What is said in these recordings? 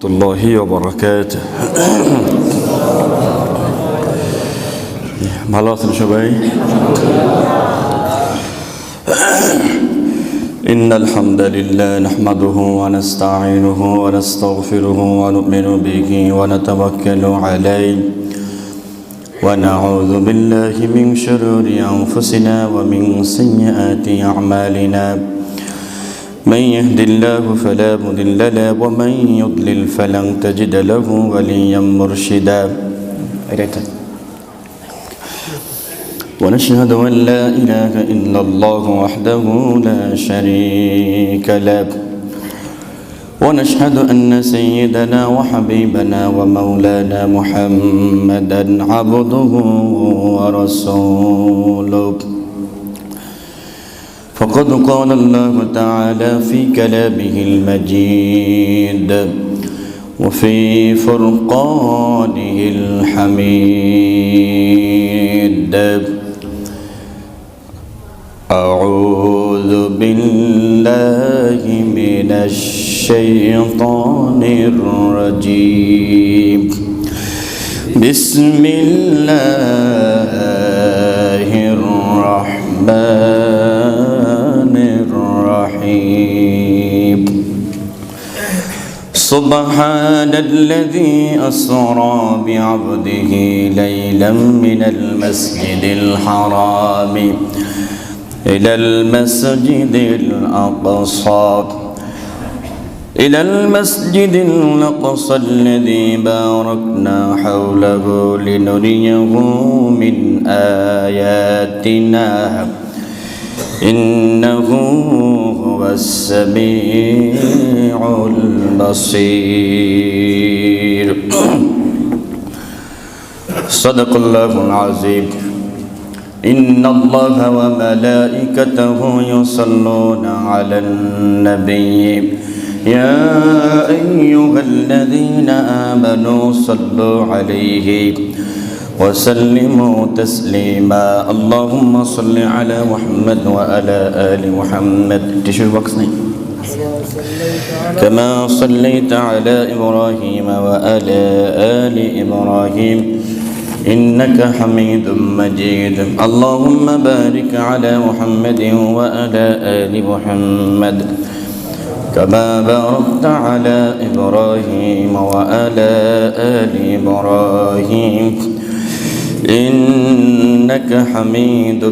الله وبركاته ভালো আছেন সবাই إن الحمد لله نحمده ونستعينه ونستغفره ونؤمن به ونتوكل عليه ونعوذ بالله من شرور أنفسنا ومن سيئات أعمالنا من يهد الله فلا مضل له ومن يضلل فلن تجد له وليا مرشدا ونشهد أن لا إله إلا الله وحده لا شريك له ونشهد أن سيدنا وحبيبنا ومولانا محمدا عبده ورسوله فقد قال الله تعالى في كلامه المجيد وفي فرقانه الحميد أعوذ بالله من الشيطان الرجيم بسم الله الرحمن الرحيم سبحان الذي أسرى بعبده ليلا من المسجد الحرام إلى المسجد الأقصى الذي باركنا حوله لنريه من آياتنا إنه هو السميع البصير صدق الله العظيم إن الله وملائكته يصلون على النبي يا أيها الذين آمنوا صلوا عليه وسلموا تسليما اللهم صل على محمد وعلى آل محمد كما صليت على إبراهيم وعلى آل إبراهيم إنك حميد مجيد اللهم بارك على محمد وعلى آل محمد كما باركت على إبراهيم وعلى آل إبراهيم إنك حميد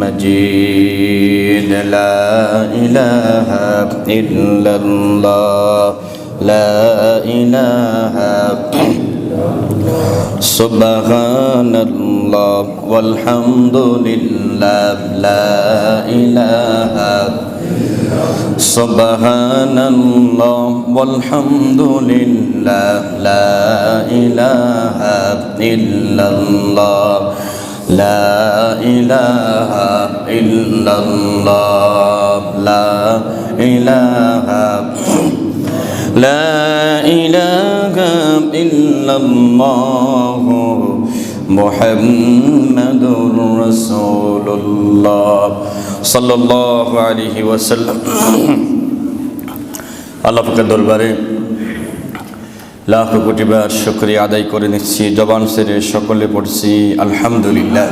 مجيد لا إله إلا الله لا إله سبحان الله والحمد لله لا إله سبحان الله والحمد لله لا إله إلا الله لا إله إلا الله لا إله لا إله إلا الله محمد رسول الله صلى الله عليه وسلم আল্লাহ পাকের দরবারে লাখ কোটি বার শুকরিয়া আদায় করে নিচ্ছি জবান ছেড়ে সকলে পড়ছি আলহামদুলিল্লাহ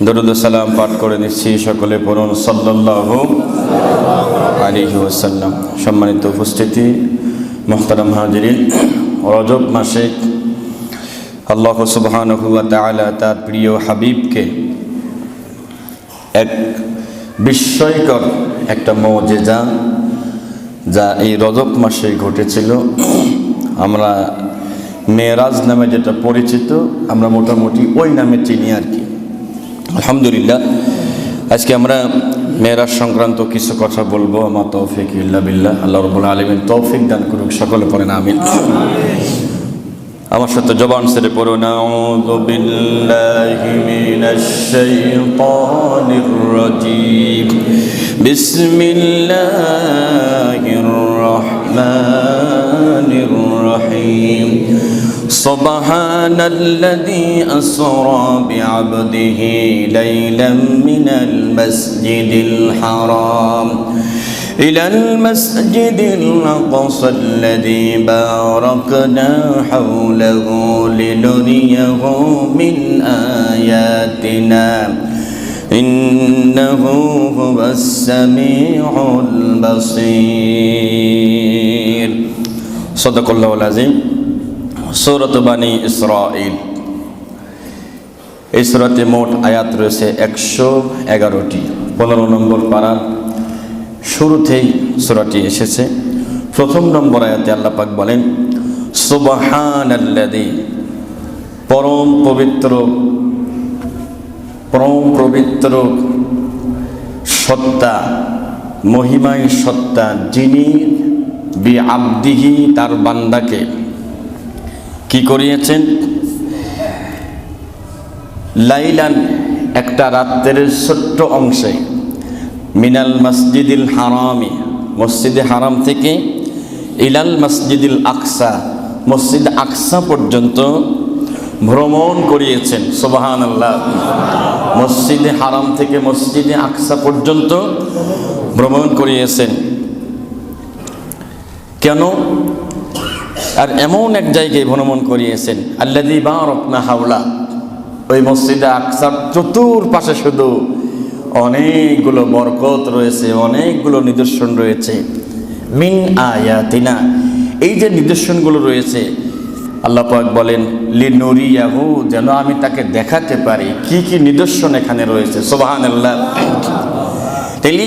দরুদ ও সালাম পাঠ করে নিচ্ছি সকলে পড়ুন সাল্লাল্লাহু আলাইহি ওয়াসাল্লাম সম্মানিত উপস্থিতি মুহতারাম হাজিরিন রজব মাসে আল্লাহ সুবহানাহু ওয়া তাআলা তার প্রিয় হাবিবকে এক বিস্ময়কর একটা মুজিজা যা এই রজব মাসে ঘটেছিল আমরা মেরাজ নামে যেটা পরিচিত আমরা মোটামুটি ওই নামে চিনি আর কি আলহামদুলিল্লাহ আজকে আমরা মেরাজ সংক্রান্ত কিছু কথা বলবো আমা তৌফিক ইল্লা বিল্লাহ আল্লাহ রাব্বুল আলামিন তৌফিক দান করুক সকলে পড়েন আমিন আমার সাথে জবান ছেড়ে পড়ুন আউযু বিল্লাহি মিনাশ শাইতানির রাজীম বিসমিল্লাহির রাহমানির রহিম সুবহানাল্লাযী আসরা বিআবদিহি লাইলাম মিনাল মাসজিদিল হারাম إلى المسجد الأقصى الذي باركنا حوله لنريه من آياتنا إنه هو السميع البصير صدق الله العظيم সূরাত বানী ইসরাঈল। এই সূরাতে মোট আয়াত রয়েছে 111টি। 15 নম্বর পারার শুরুতেই সূরাটি এসেছে। প্রথম নম্বর আয়াতে আল্লাহ পাক বলেন, সুবহানাল্লাযী, পরম পবিত্র সত্তা, মহিমায় সত্তা, যিনি বিআবদিহি, তার বান্দাকে কি করিয়েছেন, লাইলান, একটা রাতের ছোট্ট অংশে, মিনাল মসজিদিল হারামি, মসজিদে হারাম থেকে, ইলাল মসজিদিল আকসা, মসজিদ আকসা পর্যন্ত ভ্রমণ করিয়েছেন। সুবহানাল্লাহ। মসজিদে হারাম থেকে মসজিদে আকসা পর্যন্ত ভ্রমণ করিয়েছেন। কেন? আর এমন এক জায়গায় ভ্রমণ করিয়েছেন, আল্লাযী বারাকনা হাওলা, ওই মসজিদে আকসার চতুর্পাশে শুধু অনেকগুলো বরকত রয়েছে, অনেকগুলো নিদর্শন রয়েছে। মিন আয়াতিনা, এই যে নিদর্শনগুলো রয়েছে, আল্লাহ পাক বলেন লিনুরিয়াহু, যেন আমি তাকে দেখাতে পারি কি কি নিদর্শন এখানে রয়েছে। সুবহানাল্লাহ। তাইলে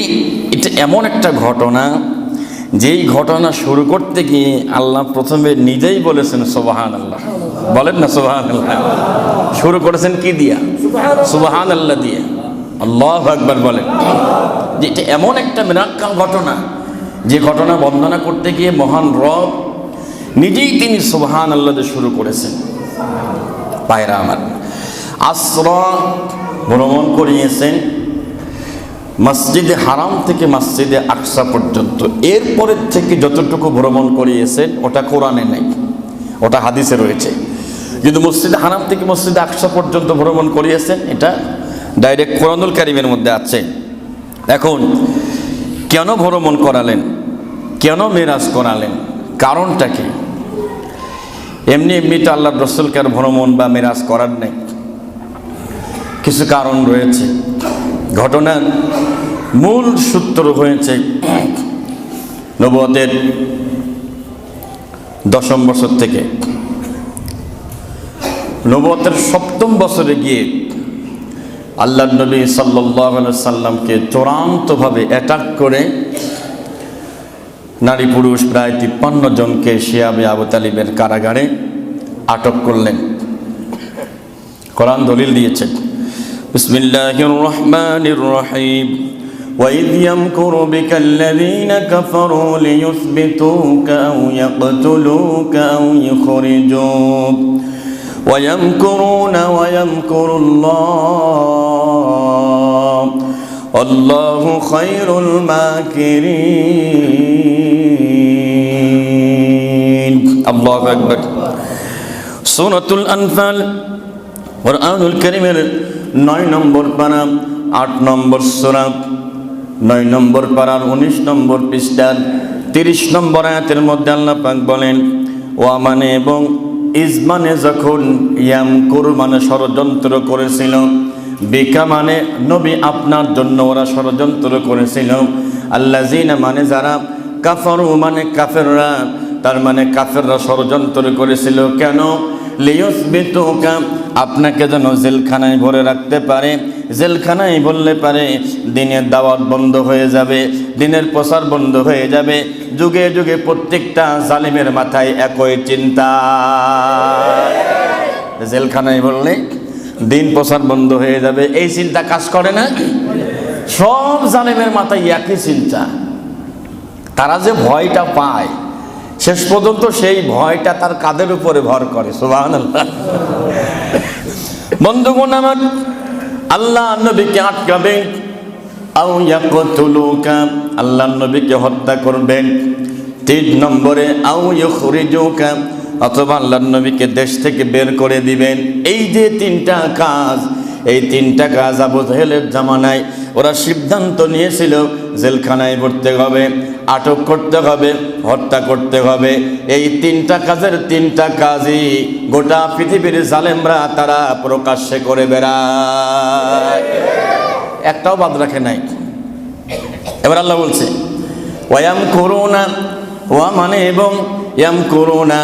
এটা এমন একটা ঘটনা, যেই ঘটনা শুরু করতে গিয়ে আল্লাহ প্রথমে নিজেই বলেছেন সুবহানাল্লাহ। বলেন না সুবহানাল্লাহ। শুরু করেছেন কি দিয়া? সুবহানাল্লাহ দিয়ে। আল্লাহু আকবার বলেন। যে এটা এমন একটা মিরাক্কাল ঘটনা, যে ঘটনা বর্ণনা করতে গিয়ে মহান রব নিজেই তিনি সুবহানাল্লাহ দিয়ে শুরু করেছেন। পায়রা আমার, আসরা, ভ্রমণ করিয়েছেন মসজিদে হারাম থেকে মসজিদে আকসা পর্যন্ত। এরপরের থেকে যতটুকু ভ্রমণ করিয়েছেন ওটা কোরআনে নেই, ওটা হাদিসে রয়েছে। কিন্তু মসজিদে হারাম থেকে মসজিদে আকসা পর্যন্ত ভ্রমণ করিয়েছেন, এটা ডাইরেক্ট কোরআনুল কারীমের মধ্যে আছে। এখন কেন ভ্রমণ করালেন, কেন মেরাজ করালেন, কারণটা কি? এমনি তো আল্লাহর রাসূলকে আর ভ্রমণ বা মেরাজ করার নেই, কিছু কারণ রয়েছে। ঘটনার মূল সূত্র হয়েছে নবুয়তের 10ম বছর থেকে নবুয়তের 7ম বছরে গিয়ে আল্লাহর নবী সাল্লাল্লাহু আলাইহি সাল্লামকে চূড়ান্তভাবে অ্যাটাক করে নারী পুরুষ প্রায় 53 জনকে শিয়াবে আবু তালিবের কারাগারে আটক করলেন। কোরআন দলিল দিয়েছে। বিসমিল্লাহির রহমানির রহিম। وَإِذْ يَمْكُرُ بِكَ الَّذِينَ كَفَرُوا لِيُثْبِتُوكَ أَوْ يَقْتُلُوكَ أَوْ يُخْرِجُوكَ وَيَمْكُرُونَ وَيَمْكُرُ اللَّهُ وَاللَّهُ خَيْرُ الْمَاكِرِينَ। আল্লাহু আকবার। সূরাতুল আনফাল, কুরআনুল কারীমের 9 নম্বর পারা, 8 নম্বর সূরা, 9 নম্বর পারার 19 নম্বর পৃষ্ঠার 30 নম্বর আয়াতের মধ্যে আল্লাহ পাক বলেন, ওয়া মানে এবং ইজমানে যখন, ইয়ামকুর মানে ষড়যন্ত্র করেছিল, বিকা মানে নবী আপনার জন্য ওরা ষড়যন্ত্র করেছিল, আল্লাযিনা মানে যারা, কাফারু মানে কাফেররা, তার মানে কাফেররা ষড়যন্ত্র করেছিল। কেন? লিয়ুসবিতুকা, আপনাকে যেন জেলখানায় ভরে রাখতে পারে। জেলখানায় বললে পারে দিনের দাওয়াত বন্ধ হয়ে যাবে, দিনের প্রচার বন্ধ হয়ে যাবে। যুগে যুগে প্রত্যেকটা জালিমের মাথায় একই চিন্তা, জেলখানায় বললে দিন প্রচার বন্ধ হয়ে যাবে। এই চিন্তা কাজ করে না? সব জালিমের মাথায় একই চিন্তা। তারা যে ভয়টা পায়, শেষ পর্যন্ত সেই ভয়টা তার কাঁধের উপরে ভর করে। সুবহানাল্লাহ। বন্ধুগণ আমার, আল্লাহ নবীকে আটকাবেন, আও ইয়াকতুলুকা, আল্লাহ নবীকে হত্যা করবেন। 3 নম্বরে আও ইখরিজুকা, অথবা আল্লাহ নবীকে দেশ থেকে বের করে দিবেন। এই যে 3টা কাজ, এই 3টা কাজ আবু জাহেলের জামানায় ওরা সিদ্ধান্ত নিয়েছিল জেলখানায় ভরতে হবে, আটক করতে হবে, হত্যা করতে হবে। এই তিনটা কাজের তিনটা কাজই গোটা পৃথিবীর জালেমরা তারা প্রকাশ্যে করে বেড়ায়, একটাও বাদ রাখে নাই। এবার আল্লাহ বলছে ওয়াম করুনা, ওয়া মানে এবং ইয়াম করুনা,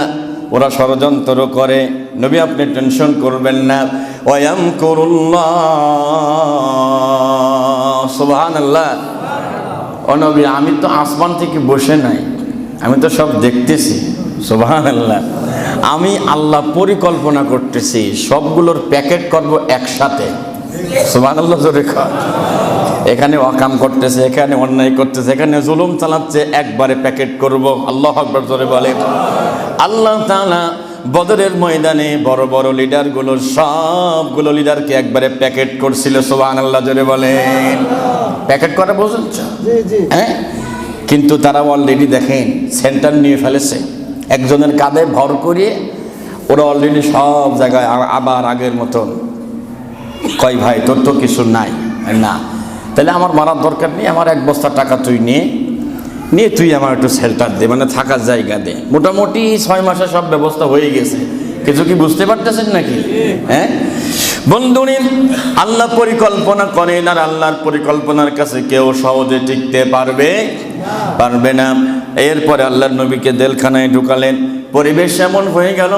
ওরা ষড়যন্ত্র করে। নবী আপনি টেনশন করবেন না। ওয়াম করুল্লাহ, সুবহানাল্লাহ। ও নবী, আমি তো আসমান থেকে বসে নাই, আমি তো সব দেখতেছি। সুবহানাল্লাহ। আমি আল্লাহ পরিকল্পনা করতেছি, সবগুলোর প্যাকেট করব একসাথে। সুবহানাল্লাহ জোরে কর। এখানে অকাম করতেছে, এখানে অন্যায় করতেছে, এখানে জুলুম চালাচ্ছে, একবারে প্যাকেট করব। আল্লাহু আকবার জোরে বলে। আল্লাহ তাআলা বদরের ময়দানে বড় বড় লিডারগুলো, সবগুলো লিডারকে একবারে প্যাকেট করছিল। সুবহানাল্লাহ জোরে বলেন। প্যাকেট করা বুঝছো? হ্যাঁ, কিন্তু তারা অলরেডি দেখেন সেন্টার নিয়ে ফেলেছে, একজনের কাঁধে ভর করিয়ে ওরা অলরেডি সব জায়গায় আবার আগের মতন। কয় ভাই তোর তো কিছু নাই না, তাহলে আমার মারার দরকার নেই, আমার এক বস্তা টাকা তুই নিয়ে তুই আমার একটু শেল্টার দে, মানে থাকার জায়গা দে। মোটামুটি 6 মাসে সব ব্যবস্থা হয়ে গেছে, কিছু কি বুঝতে পারতেছেন নাকি? হ্যাঁ বন্ধুরে, আল্লাহ পরিকল্পনা করেন, আর আল্লাহর পরিকল্পনার কাছে কেউ সহজে টিকতে পারবে না। এরপরে আল্লাহর নবীকে জেলখানায় ঢুকালেন। পরিবেশ এমন হয়ে গেল,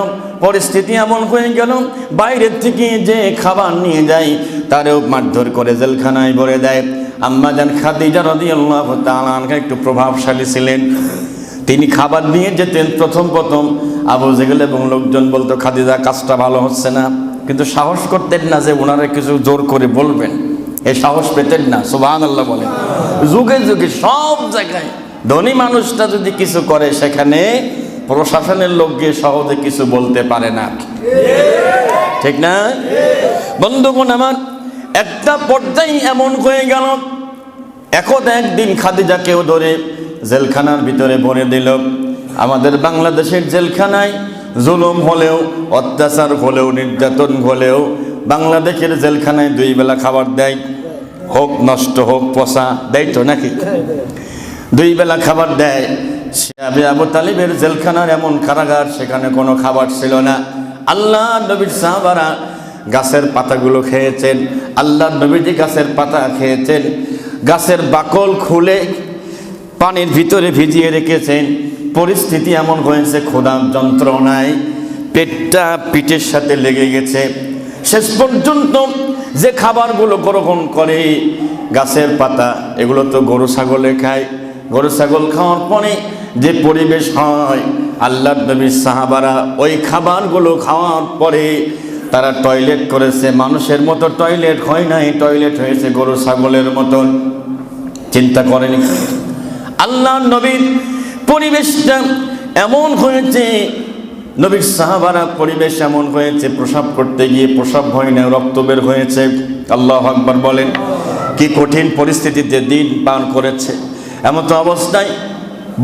পরিস্থিতি এমন হয়ে গেল, বাইরের থেকে যে খাবার নিয়ে যায় তারেও মারধর করে জেলখানায় ভরে দেয়। আম্মা জান খাদিজা রাদিয়াল্লাহু তাআলা আনহা একটু প্রভাবশালী ছিলেন, তিনি খাবার নিয়ে যেতেন। প্রথম আবু জেহেল এবং লোকজন বলতো খাদিজা কাজটা ভালো হচ্ছে না, কিন্তু সাহস করতেন না যে ওনারা কিছু জোর করে বলবেন, এই সাহস পেতেন না। সুবহানাল্লাহ বলেন। যুগে যুগে সব জায়গায় ধনী মানুষটা যদি কিছু করে সেখানে প্রশাসনের লোক গিয়ে সহজে কিছু বলতে পারে না, ঠিক না বন্ধুগণ আমার? একটা পর্যায়ে এমন হয়ে গেল, একদিন খাদিজাকেও ধরে জেলখানার ভিতরে ভরে দিল। আমাদের বাংলাদেশের জেলখানায় জুলুম হলেও, অত্যাচার হলেও, নির্যাতন হলেও বাংলাদেশের জেলখানায় 2 বেলা খাবার দেয়, হোক নষ্ট হোক পচা, দেয় তো নাকি? 2 বেলা খাবার দেয়। আবু তালিবের জেলখানার এমন কারাগার, সেখানে কোনো খাবার ছিল না। আল্লাহ নবীর সাহাবারা গাছের পাতাগুলো খেয়েছেন, আল্লাহ নবীজি গাছের পাতা খেয়েছেন, গাছের বাকল খুলে পানির ভিতরে ভিজিয়ে রেখেছেন। পরিস্থিতি এমন হয়েছে, ক্ষুধার যন্ত্রণায় পেটটা পিঠের সাথে লেগে গেছে। শেষ পর্যন্ত যে খাবারগুলো গ্রহণ করে, গাছের পাতা, এগুলো তো গরু ছাগলে খায়। গরু ছাগল খাওয়ার পরে যে পরিবেশ হয়, আল্লাহর নবীর সাহাবারা ওই খাবারগুলো খাওয়ার পরে তারা টয়লেট করেছে। মানুষের মতো টয়লেট হয় নাই, টয়লেট হয়েছে গরু ছাগলের মতন। চিন্তা করেনি আল্লাহর নবীর পরিবেশটা এমন হয়েছে, নবীর সাহাবারা পরিবেশ এমন হয়েছে, প্রসাব করতে গিয়ে প্রসাব হয় না, রক্ত বের হয়েছে। আল্লাহু আকবার বলেন। কি কঠিন পরিস্থিতিতে দিন পার করেছে। এমন তো অবস্থায়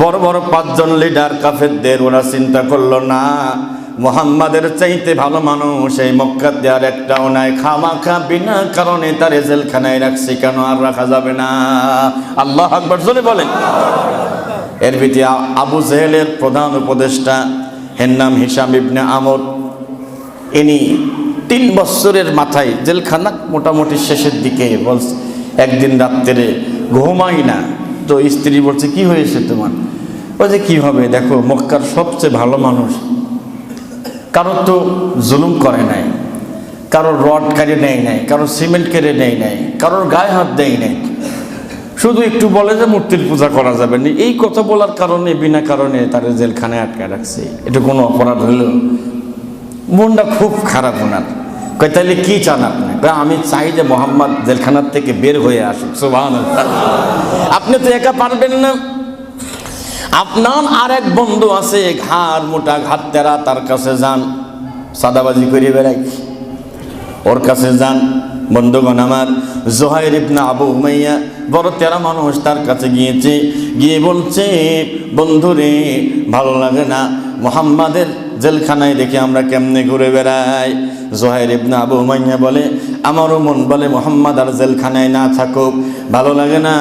বড় বড় 5 জন লিডার কাফেরদের, ওরা চিন্তা করলো না মুহাম্মাদের চাইতে ভালো মানুষ এই মক্কাতে আর একটাও নাই, খামাখা বিনা কারণে তার জেলখানায় রাখছে, কেন আর রাখা যাবে না? আল্লাহু আকবার জোরে বলেন। এর ভিতরে আবু জেহেলের প্রধান উপদেষ্টা, এর নাম হিশাম ইবনে আমর, ইনি 3 বছরের মাথায় জেলখানা মোটামুটি শেষের দিকে বলছে, একদিন রাত্রে ঘুমাই না, তো স্ত্রী বলছে কি হয়েছে তোমার? বলছে কি হবে, দেখো মক্কার সবচেয়ে ভালো মানুষ, কারোর তো জুলুম করে নাই, কারোর রড কেড়ে নেয় নাই, কারোর সিমেন্ট কেড়ে নেয় নাই, কারোর গায়ে হাত দেয় নাই, শুধু একটু বলে যে মূর্তির পূজা করা যাবে না, এই কথা বলার কারণে বিনা কারণে তার জেলখানায় আটকায় রাখছে, এটা কোনো অপরাধ হইল? মনটা খুব খারাপ ওনার। কয় তাহলে কি চান আপনি? আমি চাই যে মোহাম্মদ জেলখানার থেকে বের হয়ে আসুক। সুবহানাল্লাহ। আপনি তো একা পারবেন না, আপনার আর এক বন্ধু আছে ঘাড় মোটা ঘাট তেরা, তার কাছে যান, সাদাবাজি করে বেড়াই, ওর কাছে যান। বন্ধুগণ আমার, জুহাইর ইবনে আবু উমাইয়া বড় তেরা মানুষ, তার কাছে গিয়েছে, গিয়ে বলছে বন্ধুরে ভালো লাগে না, মুহাম্মাদের জেলখানায় দেখে আমরা কেমনে ঘুরে বেড়াই। জুহাইর ইবনে আবু উমাইয়া বলে আমারও মন বলে মোহাম্মদ আর জেলখানায় না থাকুক, ভালো লাগে না।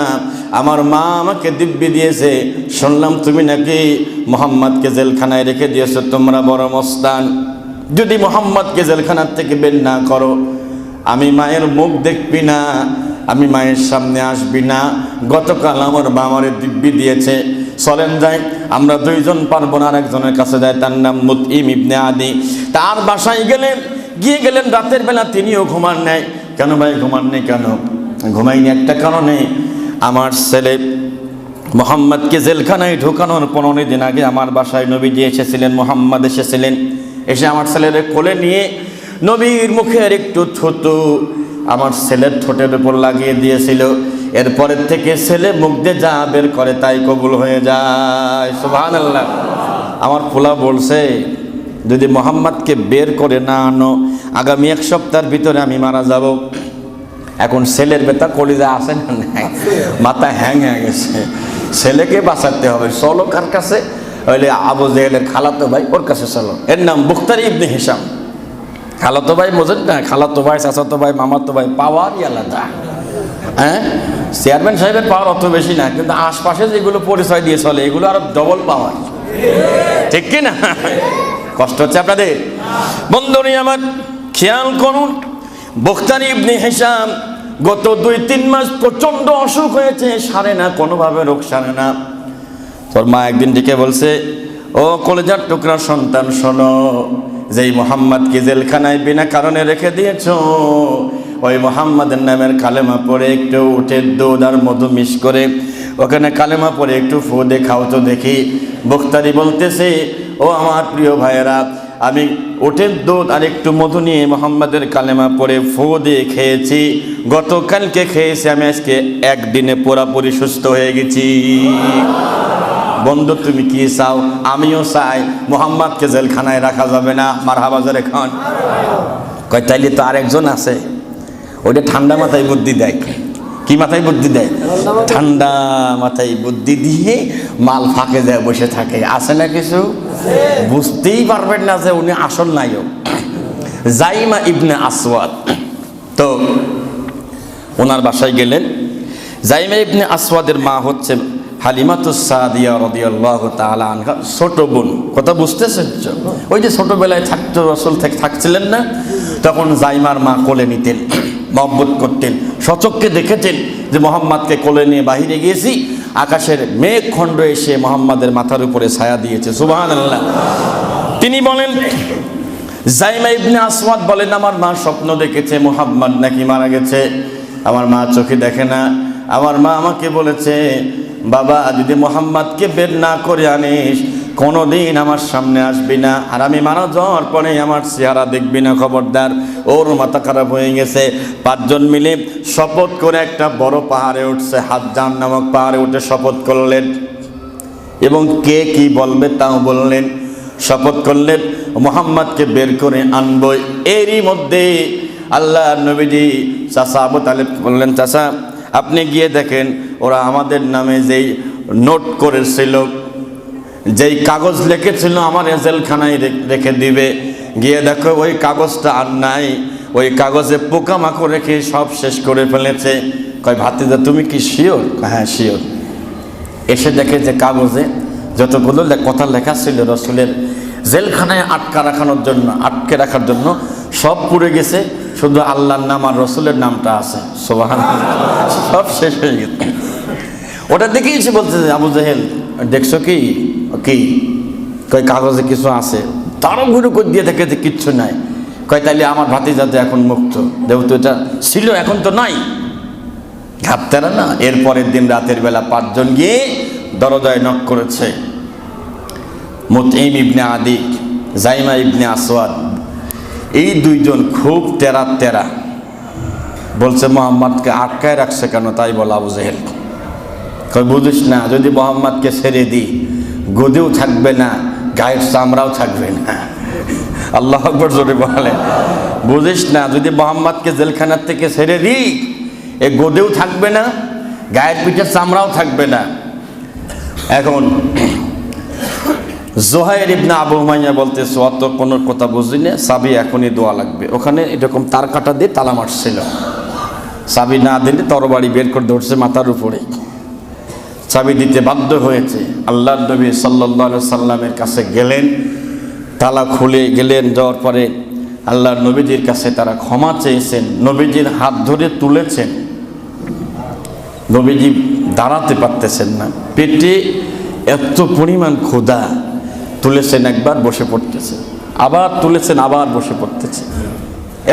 আমার মা আমাকে দিব্যি দিয়েছে, শুনলাম তুমি নাকি মোহাম্মদকে জেলখানায় রেখে দিয়েছো, তোমরা বড় মস্তান। যদি মোহাম্মদকে জেলখানার থেকে বের না করো, আমি মায়ের মুখ দেখবি না, আমি মায়ের সামনে আসবি না। গতকাল আমার মা আমারে দিব্যি দিয়েছে, চলেন যাই, আমরা দুইজন পারবো না, আরেকজনের কাছে যাই, তার নাম মুতঈম ইবনে আদি। তার বাসায় গেলেন রাতের বেলা, তিনিও ঘুমান নেই। কেন ভাই ঘুমান নেই? কেন ঘুমাইনি? একটা কারণে, আমার ছেলে মোহাম্মদকে জেলখানায় ঢোকানোর 15 দিন আগে আমার বাসায় নবীজি এসেছিলেন, মোহাম্মদ এসেছিলেন। এসে আমার ছেলের কোলে নিয়ে নবীর মুখের একটু থুতু আমার ছেলের ঠোঁটের উপর লাগিয়ে দিয়েছিল। এরপরের থেকে ছেলে মুখ দিয়ে যা বের করে তাই কবুল হয়ে যায়। সুবহানাল্লাহ। আমার পোলা বলছে, যদি মোহাম্মদকে বের করে না আনো, আগামী 1 সপ্তাহের ভিতরে আমি মারা যাব। এখন ছেলের বেতা কলিজা আছে না? মাথা হ্যাং হয়ে গেছে, ছেলেকে বাঁচাতে হবে। চলো কার কাছে? হইলে আবু জেহেলের খালাতো ভাই, ওর কাছে চলো। এর নাম বুখতারি ইবনে হিশাম। খালাতো ভাই বোঝেন না? খালাতো ভাই, চাচাতো ভাই, মামাতো ভাই, পাওয়ারই আলাদা। হ্যাঁ, চেয়ারম্যান সাহেবের পাওয়ার অত বেশি না, কিন্তু আশপাশে যেগুলো পরিচয় দিয়ে চলে এগুলো আরো ডবল পাওয়ার, ঠিক কি না? কষ্ট হচ্ছে আপনাদের? বন্ধুরা আমার, খেয়াল করুন, বুখতারি ইবনে হিশাম গত 2-3 মাস প্রচন্ড অসুখ হয়েছে, সারে না, কোনোভাবে রোগ সারে না। তোর মা একদিন ডেকে বলছে, ও কলেজার টুকরা সন্তান, শোনো, যেই মোহাম্মদকে জেলখানায় বিনা কারণে রেখে দিয়েছো, ওই মোহাম্মদের নামের কালেমা পড়ে একটু উটের দুধ আর মধু মিশ করে ওখানে কালেমা পড়ে একটু ফু দিয়ে খাও তো দেখি। বুখতারি বলতেছে, ও আমার প্রিয় ভাইয়েরা, আমি উটের দুধ আর একটু মধু নিয়ে মোহাম্মদের কালেমা পড়ে ফু দিয়ে খেয়েছি। গতকালকে খেয়েছি, আমি আজকে একদিনে পুরাপুরি সুস্থ হয়ে গেছি। বন্ধু, তুমি কি চাও? আমিও চাই মোহাম্মদকে জেলখানায় রাখা যাবে না। মারহাবা জোরে খান। কয় তাইলে তো আরেকজন আছে, ওইটা ঠান্ডা মাথায় বুদ্ধি দেয়। কি মাথায় বুদ্ধি দেয়? ঠান্ডা মাথায় বুদ্ধি দিয়ে মাল ফাঁকে দেয়, বসে থাকে। আছে না কিছু? বুঝতেই পারবেন না যে উনি আসল নায়ক, জাইমা ইবনে আসওয়াদ। তো ওনার বাসায় গেলেন। জাইমা ইবনে আসওয়াদের মা হচ্ছে হালিমাতুস সাদিয়া রাদিয়াল্লাহু তাআলা আনহা, ছোট বোন। কথা বুঝতেছেন? ওই যে ছোটবেলায় থাকতো রাসূল থাকছিলেন না, তখন জাইমার মা কোলে নিতেন, মহব্বত করতেন। সচক্ষে দেখেছেন যে মোহাম্মদকে কোলে নিয়ে বাহিরে গিয়েছি, আকাশের মেঘ খণ্ড এসে মোহাম্মদের মাথার উপরে ছায়া দিয়েছে। সুবহানাল্লাহ। তিনি বলেন, জাইমা ইবনে আসওয়াদ বলেন, আমার মা স্বপ্ন দেখেছে মোহাম্মদ নাকি মারা গেছে। আমার মা চোখে দেখে না। আমার মা আমাকে বলেছে, বাবা, যদি মোহাম্মদকে বের না করে আনিস, কোনোদিন আমার সামনে আসবি না, আর আমি মারা যাওয়ার পরে আমার চেহারা দেখবি না, খবরদার। ওর মাথা খারাপ হয়ে গেছে। 5 জন মিলে শপথ করে একটা বড় পাহাড়ে উঠছে, হাজ্জান নামক পাহাড়ে উঠে শপথ করলেন, এবং কে কি বলবে তাও বললেন। শপথ করলেন মোহাম্মদকে বের করে আনবই। এরই মধ্যে আল্লাহ নবীজি চাচা আবু তালেব বললেন, চাচা আপনি গিয়ে দেখেন ওরা আমাদের নামে যেই নোট করেছিল, যেই কাগজ লিখেছিল আমার জেলখানায় রেখে দিবে, গিয়ে দেখো ওই কাগজটা আর নাই, ওই কাগজে পোকামাকড় রেখে সব শেষ করে ফেলেছে। কয়, ভাতিজা তুমি কি শিওর? হ্যাঁ শিওর। এসে দেখে যে কাগজে যতগুলো কথা লেখা ছিল রসুলের জেলখানায় আটকে রাখার জন্য সব পুড়ে গেছে, শুধু আল্লাহর নাম আর রসুলের নামটা আছে। সুবহানাল্লাহ। সব শেষ হয়ে গেছে। ওটা দেখেই এসে বলছে, আবু জেহেল দেখছো কি? কয় কাগজে কিছু আছে। তারও ঘুরে করে দিয়ে দেখে যে কিচ্ছু নাই। কয় তাইলে আমার ভাতিজাতে এখন মুক্ত, যেহেতু এটা ছিল এখন তো নাই। ঘাপতারা না। এরপরের দিন রাতের বেলা 5 জন গিয়ে দরজায় নক করেছে। মুতঈম ইবনে আদি, জাইমা ইবনে আসওয়াদ, এই 2 জন খুব তেরা বলছে, মোহাম্মদকে আটকায় রাখছে কেন? তাই বল আবু জেহেল। কই, বুঝিস না, যদি মোহাম্মদকে ছেড়ে দিই, গদিও থাকবে না, গায়ের চামড়াও থাকবে না। আল্লাহু আকবার জোরে বলে। বুঝিস না, যদি মোহাম্মদকে জেলখানার থেকে ছেড়ে দিই, এ গদিও থাকবে না, গায়ের পিঠের চামড়াও থাকবে না। এখন জোহাইর ইবনে আবু উমাইয়া বলতেছে অত কোনো কথা বুঝি না, চাবি এখনই দেওয়া লাগবে। ওখানে এরকম তার কাটা দিয়ে তালা মারছিল, চাবি না দিলে তরবারি বের করে ধরছে মাথার উপরে, চাবি দিতে বাধ্য হয়েছে। আল্লাহর নবী সাল্লাল্লাহু আলাইহি সাল্লামের কাছে গেলেন, তালা খুলে গেলেন, যাওয়ার পরে আল্লাহর নবীজির কাছে তারা ক্ষমা চেয়েছেন, নবীজির হাত ধরে তুলেছেন। নবীজি দাঁড়াতে পারতেছেন না, পেটে এত পরিমাণ ক্ষুধা, তুলেছেন একবার বসে পড়তেছে, আবার তুলেছেন আবার বসে পড়তেছে,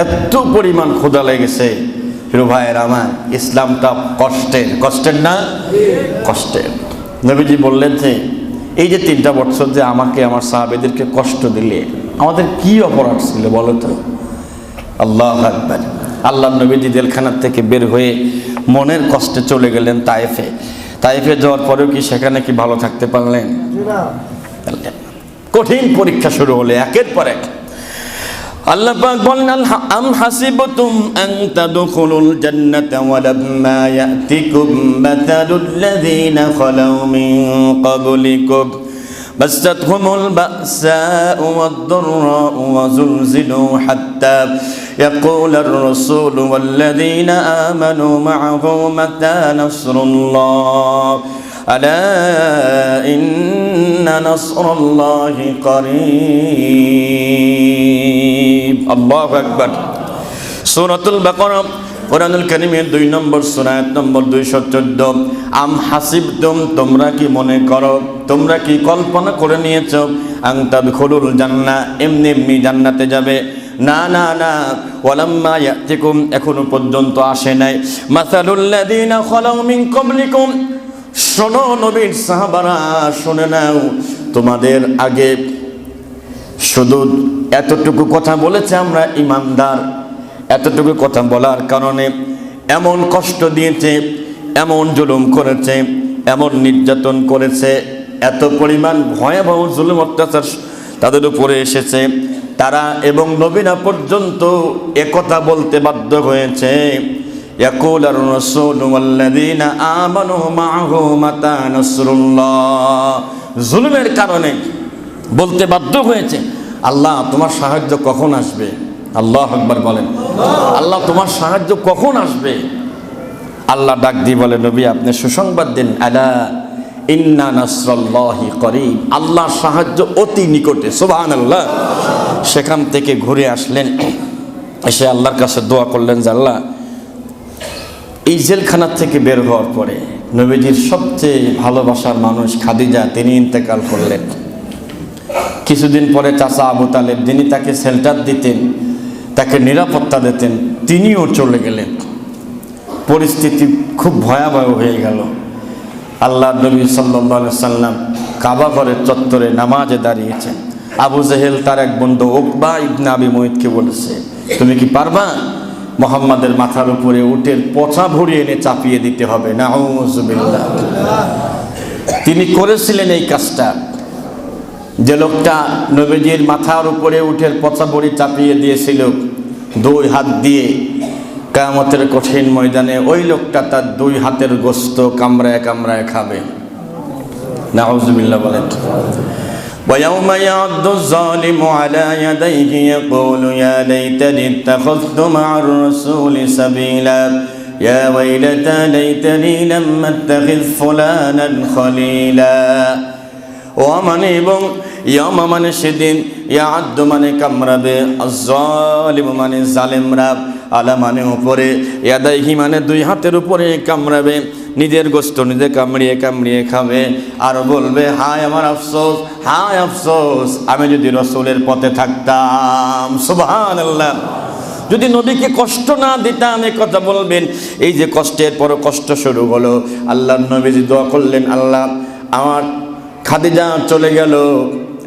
এত পরিমাণ ক্ষুধা লেগেছে। প্রিয় ভাইয়ের আমার, ইসলামটা কষ্টের, কষ্টের না কষ্টের। নবীজি বললেন যে এই যে 3টা বছর যে আমাকে আমার সাহাবেদেরকে কষ্ট দিলে, আমাদের কি অপরাধ ছিল বলো তো? আল্লাহু আকবার। আল্লাহ নবীজি জেলখানার থেকে বের হয়ে মনের কষ্টে চলে গেলেন তায়েফে। তায়েফে যাওয়ার পরেও কি সেখানে কি ভালো থাকতে পারলেন? কঠিন পরীক্ষা শুরু হলে একের পর এক। আল্লাহ পাক বলেন আম হাসিবতুম আন তাদখুলুল জান্নাতা ওয়া লাম্মা ইয়াতিকুম মাতালুল লাযিনা খালাউ মিন ক্বাবলিকুম মাসাতহুমুল বাসাউ ওয়াদ-দাররাউ ওয়া যুলজিলু হাত্তা ইয়াকুলার রাসূলু ওয়াল লাযিনা আমানু মা'আহু মাতা নাসরুল্লাহ আলা ইন্না নাসরাল্লাহি করিব। আল্লাহু আকবার। সূরাতুল বাকারা, কোরআনুল কারীমের 2 নম্বর সূরা, আয়াত নম্বর 214। আম হাসিবতুম, তোমরা কি মনে করো, তোমরা কি কল্পনা করে নিয়েছো, আন তাদখুলুল জান্নাহ, এমনি এমনি জান্নাতে যাবে? না না না, ওয়ালাম্মা ইয়াতিকুম, এখনো পর্যন্ত আসে নাই, মাসালুল লাযিনা খালাউ মিন ক্বাবলিকুম, শোনো নবীর সাহাবারা, শুনে নাও, তোমাদের আগে শুধু এতটুকু কথা বলেছে আমরা ইমানদার, এতটুকু কথা বলার কারণে এমন কষ্ট দিয়েছে, এমন জুলুম করেছে, এমন নির্যাতন করেছে, এত পরিমাণ ভয়াবহ জুলুম অত্যাচার তাদের উপরে এসেছে, তারা এবং নবীরা পর্যন্ত একথা বলতে বাধ্য হয়েছে, ইয়াকুলার রাসূলু ওয়াল্লাযীনা আমানু মা'আহু মাতা নাসরুল্লাহ, জুলুমের কারণে বলতে বাধ্য হয়েছে, আল্লাহ তোমার সাহায্য কখন আসবে? আল্লাহু আকবার বলেন, আল্লাহ তোমার সাহায্য কখন আসবে? আল্লাহ ডাক দিয়ে বলে, নবী আপনি সুসংবাদ দিন, আলা ইন্না নাসরাল্লাহি করিব, আল্লাহর সাহায্য অতি নিকটে। সুবহানাল্লাহ। সেখান থেকে ঘুরে আসলেন, এসে আল্লাহর কাছে দোয়া করলেন যে আল্লাহ, এই জেলখানার থেকে বের হওয়ার পরে নবীজির সবচেয়ে ভালোবাসার মানুষ খাদিজা, তিনি ইন্তেকাল করলেন। কিছুদিন পরে চাচা আবু তালেব, যিনি তাকে শেল্টার দিতেন, তাকে নিরাপত্তা দিতেন, তিনিও চলে গেলেন। পরিস্থিতি খুব ভয়াবহ হয়ে গেল। আল্লাহ নবী সাল্লাল্লাহু আলাইহি সাল্লাম কাবা ঘরের চত্বরে নামাজে দাঁড়িয়েছেন। আবু জেহেল তার এক বন্ধু উকবা ইবনে আবি মুইতকে বলেছে, তুমি কি পারবা মুহাম্মাদের মাথার উপরে উটের পচা ভরিয়ে এনে চাপিয়ে দিতে হবে? নাউযুবিল্লাহ। তিনি করেছিলেন এই কাজটা। যে লোকটা নবীজির মাথার উপরে উটের পচা ভরি চাপিয়ে দিয়েছিল 2 হাত দিয়ে, কিয়ামতের কঠিন ময়দানে ওই লোকটা তার 2 হাতের গোশত কামড়ায় কামড়ায় খাবে। নাউযুবিল্লাহ বলেন। ويوم يعض الظالم على يديه يقول يا ليتني اتخذت مع الرسول سبيلا يا ويلتى ليتني لم اتخذ فلانا خليلا। ومن এবং ইয়াম মানে সেদিন, ইয়াদ মানে কামড়াবে, আয-যালিম মানে জালেমরা, আলা মানে উপরে, ইয়াদাইহি মানে 2 হাতের উপরে কামড়াবে, নিজের গোশত নিজে কামড়িয়ে কামড়িয়ে খাবে, আর বলবে হায় আমার আফসোস, হায় আফসোস, আমি যদি রাসূলের পথে থাকতাম। সুবহানাল্লাহ। যদি নবীকে কষ্ট না দিতাম, এই কথা বলবেন। এই যে কষ্টের পর কষ্ট শুরু হলো। আল্লাহর নবীজি দোয়া করলেন, আল্লাহ আমার খাদিজা চলে গেল,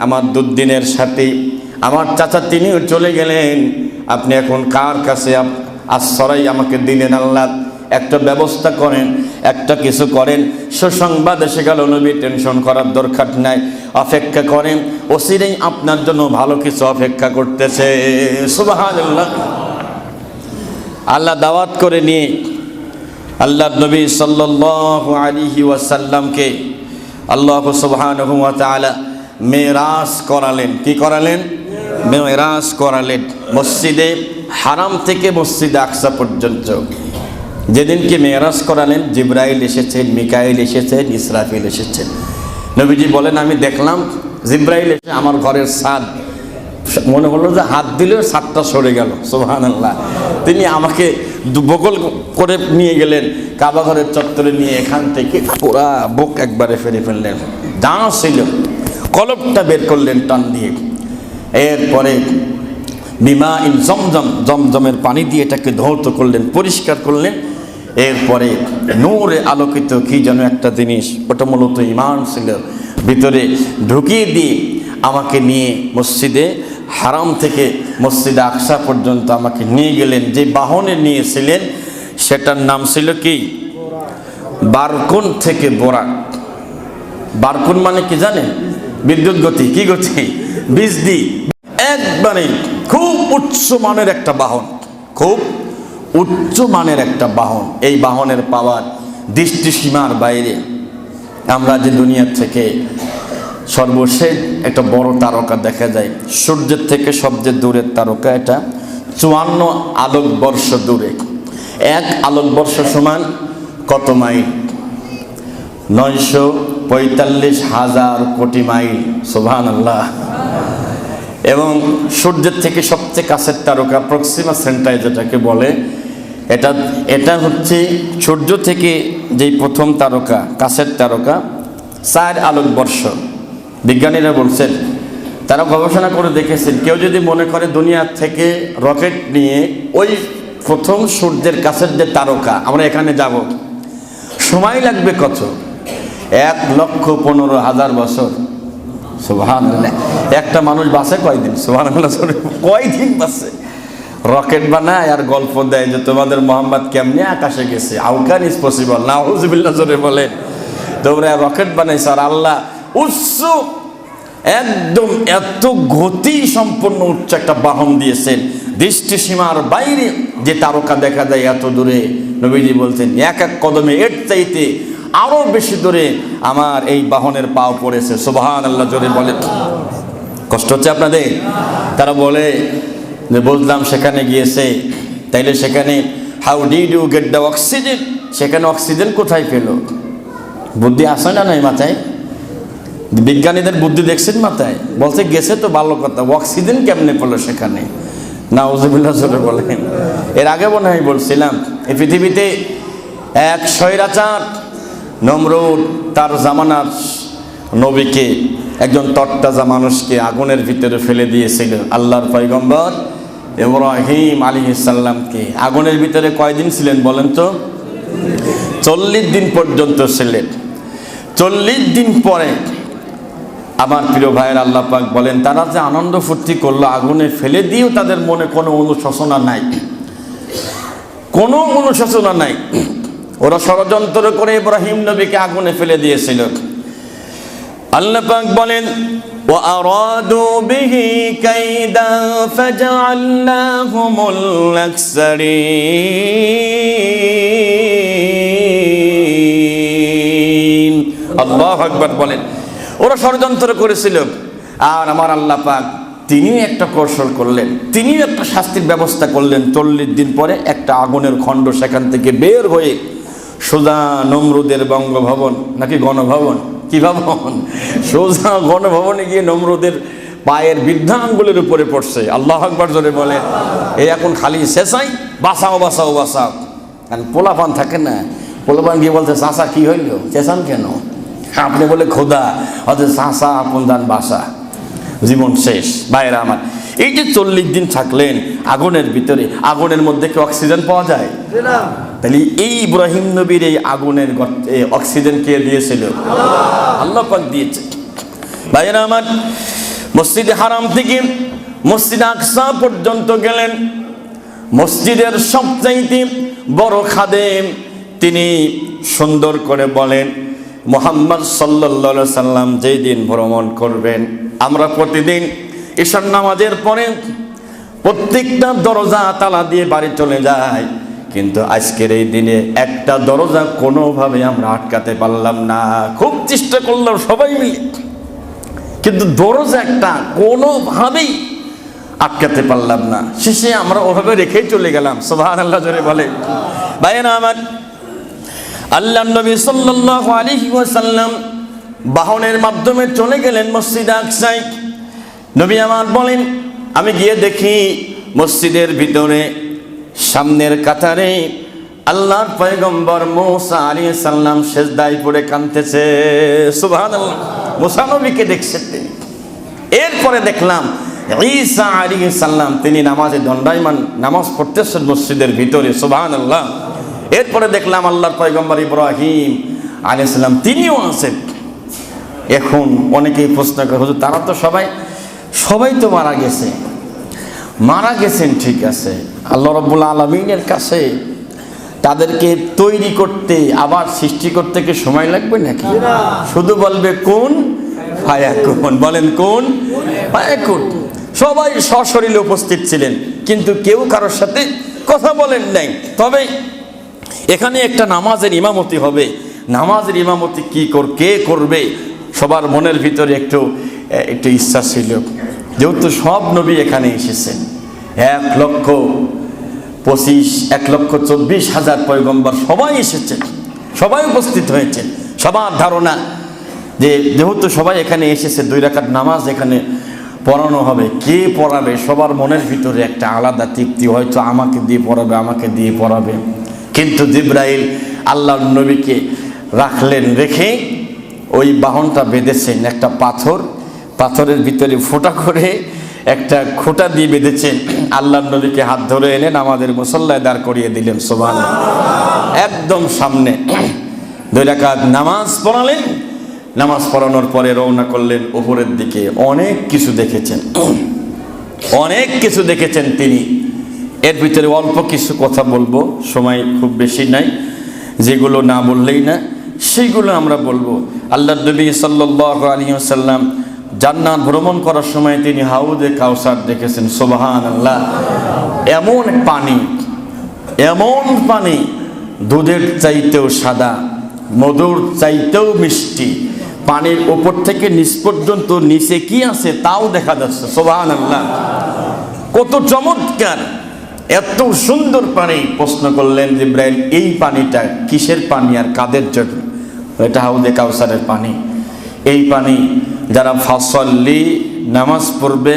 আমার দুর্দিনের সাথী, আমার চাচা তিনিও চলে গেলেন, আপনি এখন কার কাছে আশ্রয় আমাকে দিলেন? আল্লাহ একটা ব্যবস্থা করেন, একটা কিছু করেন। সুসংবাদ এসে গেল, নবী টেনশন করার দরকার নাই, অপেক্ষা করেন, অচিরেই আপনার জন্য ভালো কিছু অপেক্ষা করতেছে। সুবহানাল্লাহ। আল্লাহ দাওয়াত করে নিয়ে আল্লাহ নবী সাল্লাল্লাহু আলাইহি ওয়াসাল্লামকে আল্লাহ সুবহানাহু ওয়া তাআলা মেরাজ করালেন। কি করালেন? মেরাজ করালেন মসজিদে হারাম থেকে মসজিদে আকসা পর্যন্ত। যেদিনকে মেরাজ করালেন জিবরাইল এসেছেন, মিকাইল এসেছেন, ইসরাফিল এসেছেন। নবীজি বলেন আমি দেখলাম জিবরাইল এসে আমার ঘরের ছাদ, মনে হলো যে হাত দিলেও ছাদটা সরে গেল। সুবহানাল্লাহ। তিনি আমাকে বগল করে নিয়ে গেলেন কাবা ঘরের চত্বরে, নিয়ে এখান থেকে পুরা বুক একবারে ফেরে ফেললেন, যা ছিল কলবটা বের করলেন টান দিয়ে। এরপরে বিমা ইন জমজম, জমজমের পানি দিয়ে এটাকে ধৌত করলেন, পরিষ্কার করলেন। এরপরে নূরে আলোকিত কি যেন একটা জিনিস, ওটা মূলত ঈমান ছিল, ভিতরে ঢুকিয়ে দিয়ে আমাকে নিয়ে মসজিদে হারাম থেকে মসজিদে আকসা পর্যন্ত আমাকে নিয়ে গেলেন। যে বাহনে নিয়েছিলেন সেটার নাম ছিল কি? বারকুন থেকে বোরাক। বারকুন মানে কি জানেন? বিদ্যুৎ গতি। কি গতি? বিজলি। একবারে খুব উচ্চ মানের একটা বাহন, খুব উচ্চ মানের একটা বাহন। এই বাহনের পাওয়ার দৃষ্টিসীমার বাইরে। আমরা যে দুনিয়ার থেকে সর্বশেষ একটা বড় তারকা দেখা যায়, সূর্যের থেকে সবচেয়ে দূরের তারকা, এটা 54 আলোকবর্ষ দূরে। এক আলোকবর্ষ সমান কত মাইল? 945,000 কোটি মাইল। সুবহানাল্লাহ। এবং সূর্যের থেকে সবচেয়ে কাছের তারকা প্রক্সিমা সেন্টাই যেটাকে বলে, এটা হচ্ছে সূর্য থেকে যেই প্রথম তারকা, কাছের তারকা, 4 আলোকবর্ষ। বিজ্ঞানীরা বলছেন, তারা গবেষণা করে দেখেছেন, কেউ যদি মনে করে দুনিয়া থেকে রকেট নিয়ে ওই প্রথম সূর্যের কাছের যে তারকা আমরা এখানে যাব, সময় লাগবে কত? 1,15,000 বছর। সুবহানাল্লাহ। একটা মানুষ বাঁচে কয়দিন? সুবহানাল্লাহ। কয়দিন বাঁচে? রকেট বানায় আর গল্প দেয় যে তোমাদের মোহাম্মদ কেমনে আকাশে গেছে, হাউ ক্যান ইজ পসিবল, নাউজুবিল্লাহ জোরে বলেন। তোমরা রকেট বানাইছো আর আল্লাহ উচ্চ, একদম এত গতি সম্পন্ন উচ্চ একটা বাহন দিয়েছেন, দৃষ্টিসীমার বাইরে যে তারকা দেখা যায় এত দূরে। নবীজি বলতেন এক এক কদমে এর চাইতে আরো বেশি দূরে আমার এই বাহনের পাও পড়েছে। সুবহানাল্লাহ জোরে বলে। কষ্ট হচ্ছে আপনাদের? তারা বলে যে বুঝলাম সেখানে গিয়েছে, তাইলে সেখানে how did you get the oxygen? সেখানে অক্সিজেন কোথায় পেল? বুদ্ধি আসে না নাই মাথায়? বিজ্ঞানীদের বুদ্ধি দেখছেন মাথায়? বলছে গেছে তো ভালো কথা, অক্সিজেন কেমনে পেলো সেখানে? নাউজুবিল্লাহ জোরে বলেন। এর আগে মনে হয় বলছিলাম, এই পৃথিবীতে এক স্বৈরাচার নমরুদ তার জামানার নবীকে, একজন তরতাজা মানুষকে আগুনের ভিতরে ফেলে দিয়েছিল। আল্লাহর পয়গম্বর ইব্রাহিম আলাইহিস সালামকে আগুনের ভিতরে কয়দিন ছিলেন বলেন তো? 40 দিন পর্যন্ত ছিলেন। 40 দিন পরে আমার প্রিয় ভাইয়ের আল্লাহ পাক বলেন, তারা যে আনন্দ ফুর্তি করলো আগুনে ফেলে দিয়েও তাদের মনে কোনো অনুশোচনা নাই, কোনো অনুশোচনা নাই। ওরা ষড়যন্ত্র করে ইব্রাহিম নবীকে আগুনে ফেলে দিয়েছিল। আল্লাহ পাক বলেন, ওয়া আরাদু বিহি কাইদা ফাজআলনাহুমুল আকসারিন। আল্লাহু আকবার বলেন। ওরা ষড়যন্ত্র করেছিল, আর আমার আল্লাহ পাক তিনি একটা কৌশল করলেন, তিনি একটা শাস্তির ব্যবস্থা করলেন। 40 দিন পরে একটা আগুনের খণ্ড সেখান থেকে বের হয়ে সোজা নমরুদের বঙ্গভবন নাকি গণভবন, কি ভবন, সোজা গণভবনে গিয়ে নমরুদের পায়ের বৃদ্ধাঙ্গুলের উপরে পড়ছে। আল্লাহু আকবার জোরে বলেন। এই এখন খালি শেষাই বাঁচাও বাঁচাও বাঁচাও। কারণ পোলাপান থাকে না, পোলাপান গিয়ে বলতে চাষা কি হইল, চেঁচান কেন? আপনি বলে খোদা, অথচ চাষা আপন দান বাসা, জীবন শেষ। ভাইরা আমার, এই যে 40 দিন থাকলেন আগুনের ভিতরে, আগুনের মধ্যে কি অক্সিজেন পাওয়া যায়? তাহলে এই ইব্রাহিম নবীর এই আগুনের অক্সিজেন কে দিয়েছিল? আল্লাহ পাক দিয়েছে। ভাইরা আমার, মসজিদে হারাম থেকে মসজিদে আকসা পর্যন্ত গেলেন। মসজিদের সবচাইতে বড় খাদেম তিনি সুন্দর করে বলেন, মুহাম্মদ সাল্লাল্লাহু আলাইহি সাল্লাম যেই দিন ভ্রমণ করবেন, আমরা প্রতিদিন ঈশার নামাজের পরে প্রত্যেকটা দরজা তালা দিয়ে বাড়ি চলে যাই, কিন্তু আজকের এই দিনে একটা দরজা কোনোভাবে আমরা আটকাতে পারলাম না। খুব চেষ্টা করলাম সবাই মিলে, কিন্তু দরজা একটা কোনোভাবেই আটকাতে পারলাম না। শেষে আমরা ওভাবে রেখেই চলে গেলাম। সুবহানাল্লাহ জোরে বলে। ভাইয়েরা আমার, আল্লাহর নবী সাল্লাল্লাহু আলাইহি ওয়াসাল্লাম বাহনের মাধ্যমে চলে গেলেন মসজিদে আকসায়। নবী আমার বলেন, আমি গিয়ে দেখি মসজিদের ভিতরে সামনের কাতারে আল্লাহর পয়গম্বর মুসা আলাইহিস সালাম সিজদায় পড়ে কাঁদতেছে। সুবহানাল্লাহ, মুসা নবীকে দেখছেন তিনি। এরপরে দেখলাম ঈসা আলাইহিস সালাম তিনি নামাজে দণ্ডায়মান নামাজ পড়তেছেন মসজিদের ভিতরে। সুবহানাল্লাহ। এরপরে দেখলাম আল্লাহর পয়গম্বর ইব্রাহিম আলাইহিস সালাম তিনিও আছেন। এখন অনেকেই প্রশ্ন করে, হুজুর তারা তো সবাই তো মারা গেছেন, ঠিক আছে, আল্লাহ রাব্বুল আলামিনের কাছে তাদেরকে তৈরি করতে আবার সৃষ্টি করতে কি সময় লাগবে নাকি? শুধু বলবে কোন ফায়াকুন, বলেন কোন ফায়াকুন। সবাই সশরীরে উপস্থিত ছিলেন, কিন্তু কেউ কারোর সাথে কথা বলেন নাই। তবে এখানে একটা নামাজের ইমামতি হবে, নামাজের ইমামতি কে করবে, সবার মনের ভিতরে একটু ইচ্ছা ছিল। যেহেতু সব নবী এখানে এসেছেন, 1,24,000 পয়গম্বর সবাই এসেছেন, সবাই উপস্থিত হয়েছেন। সবার ধারণা যে যেহেতু সবাই এখানে এসেছে, 2 রাকাত নামাজ এখানে পড়ানো হবে। কে পড়াবে? সবার মনের ভিতরে একটা আলাদা তৃপ্তি, হয়তো আমাকে দিয়ে পড়াবে। কিন্তু জিবরাইল আল্লাহর নবীকে রেখে ওই বাহনটা বেঁধেছেন একটা পাথরের ভিতরে ফোঁটা করে একটা খোঁটা দিয়ে বেঁধেছেন। আল্লাহর নবীকে হাত ধরে এনে আমাদের মুসল্লায় দাঁড় করিয়ে দিলেন। সুবহানাল্লাহ। একদম সামনে 2 রাকাত নামাজ পড়ালেন। নামাজ পড়ানোর পরে রওনা করলেন উপরের দিকে। অনেক কিছু দেখেছেন তিনি। এর ভিতরে অল্প কিছু কথা বলবো, সময় খুব বেশি নাই, যেগুলো না বললেই না সেইগুলো আমরা বলবো। আল্লাহর নবী সাল্লাল্লাহু আলাইহি ওয়াসাল্লাম জান্নাত ভ্রমণ করার সময় তিনি হাউজে কাউসার দেখেছেন। সুবহানাল্লাহ। এমন পানি দুধের চাইতেও সাদা, মধুর চাইতেও মিষ্টি, পানির উপর থেকে নিচ পর্যন্ত নিচে কি আছে তাও দেখা যাচ্ছে। সুবহানাল্লাহ, কত চমৎকার, এত সুন্দর পানি। প্রশ্ন করলেন জিবরাইল, এই পানিটা কিসের পানি আর কাদের জন্য? এটা হাউজে কাউসারের পানি। এই পানি যারা ফাসল্লি নামাজ পড়বে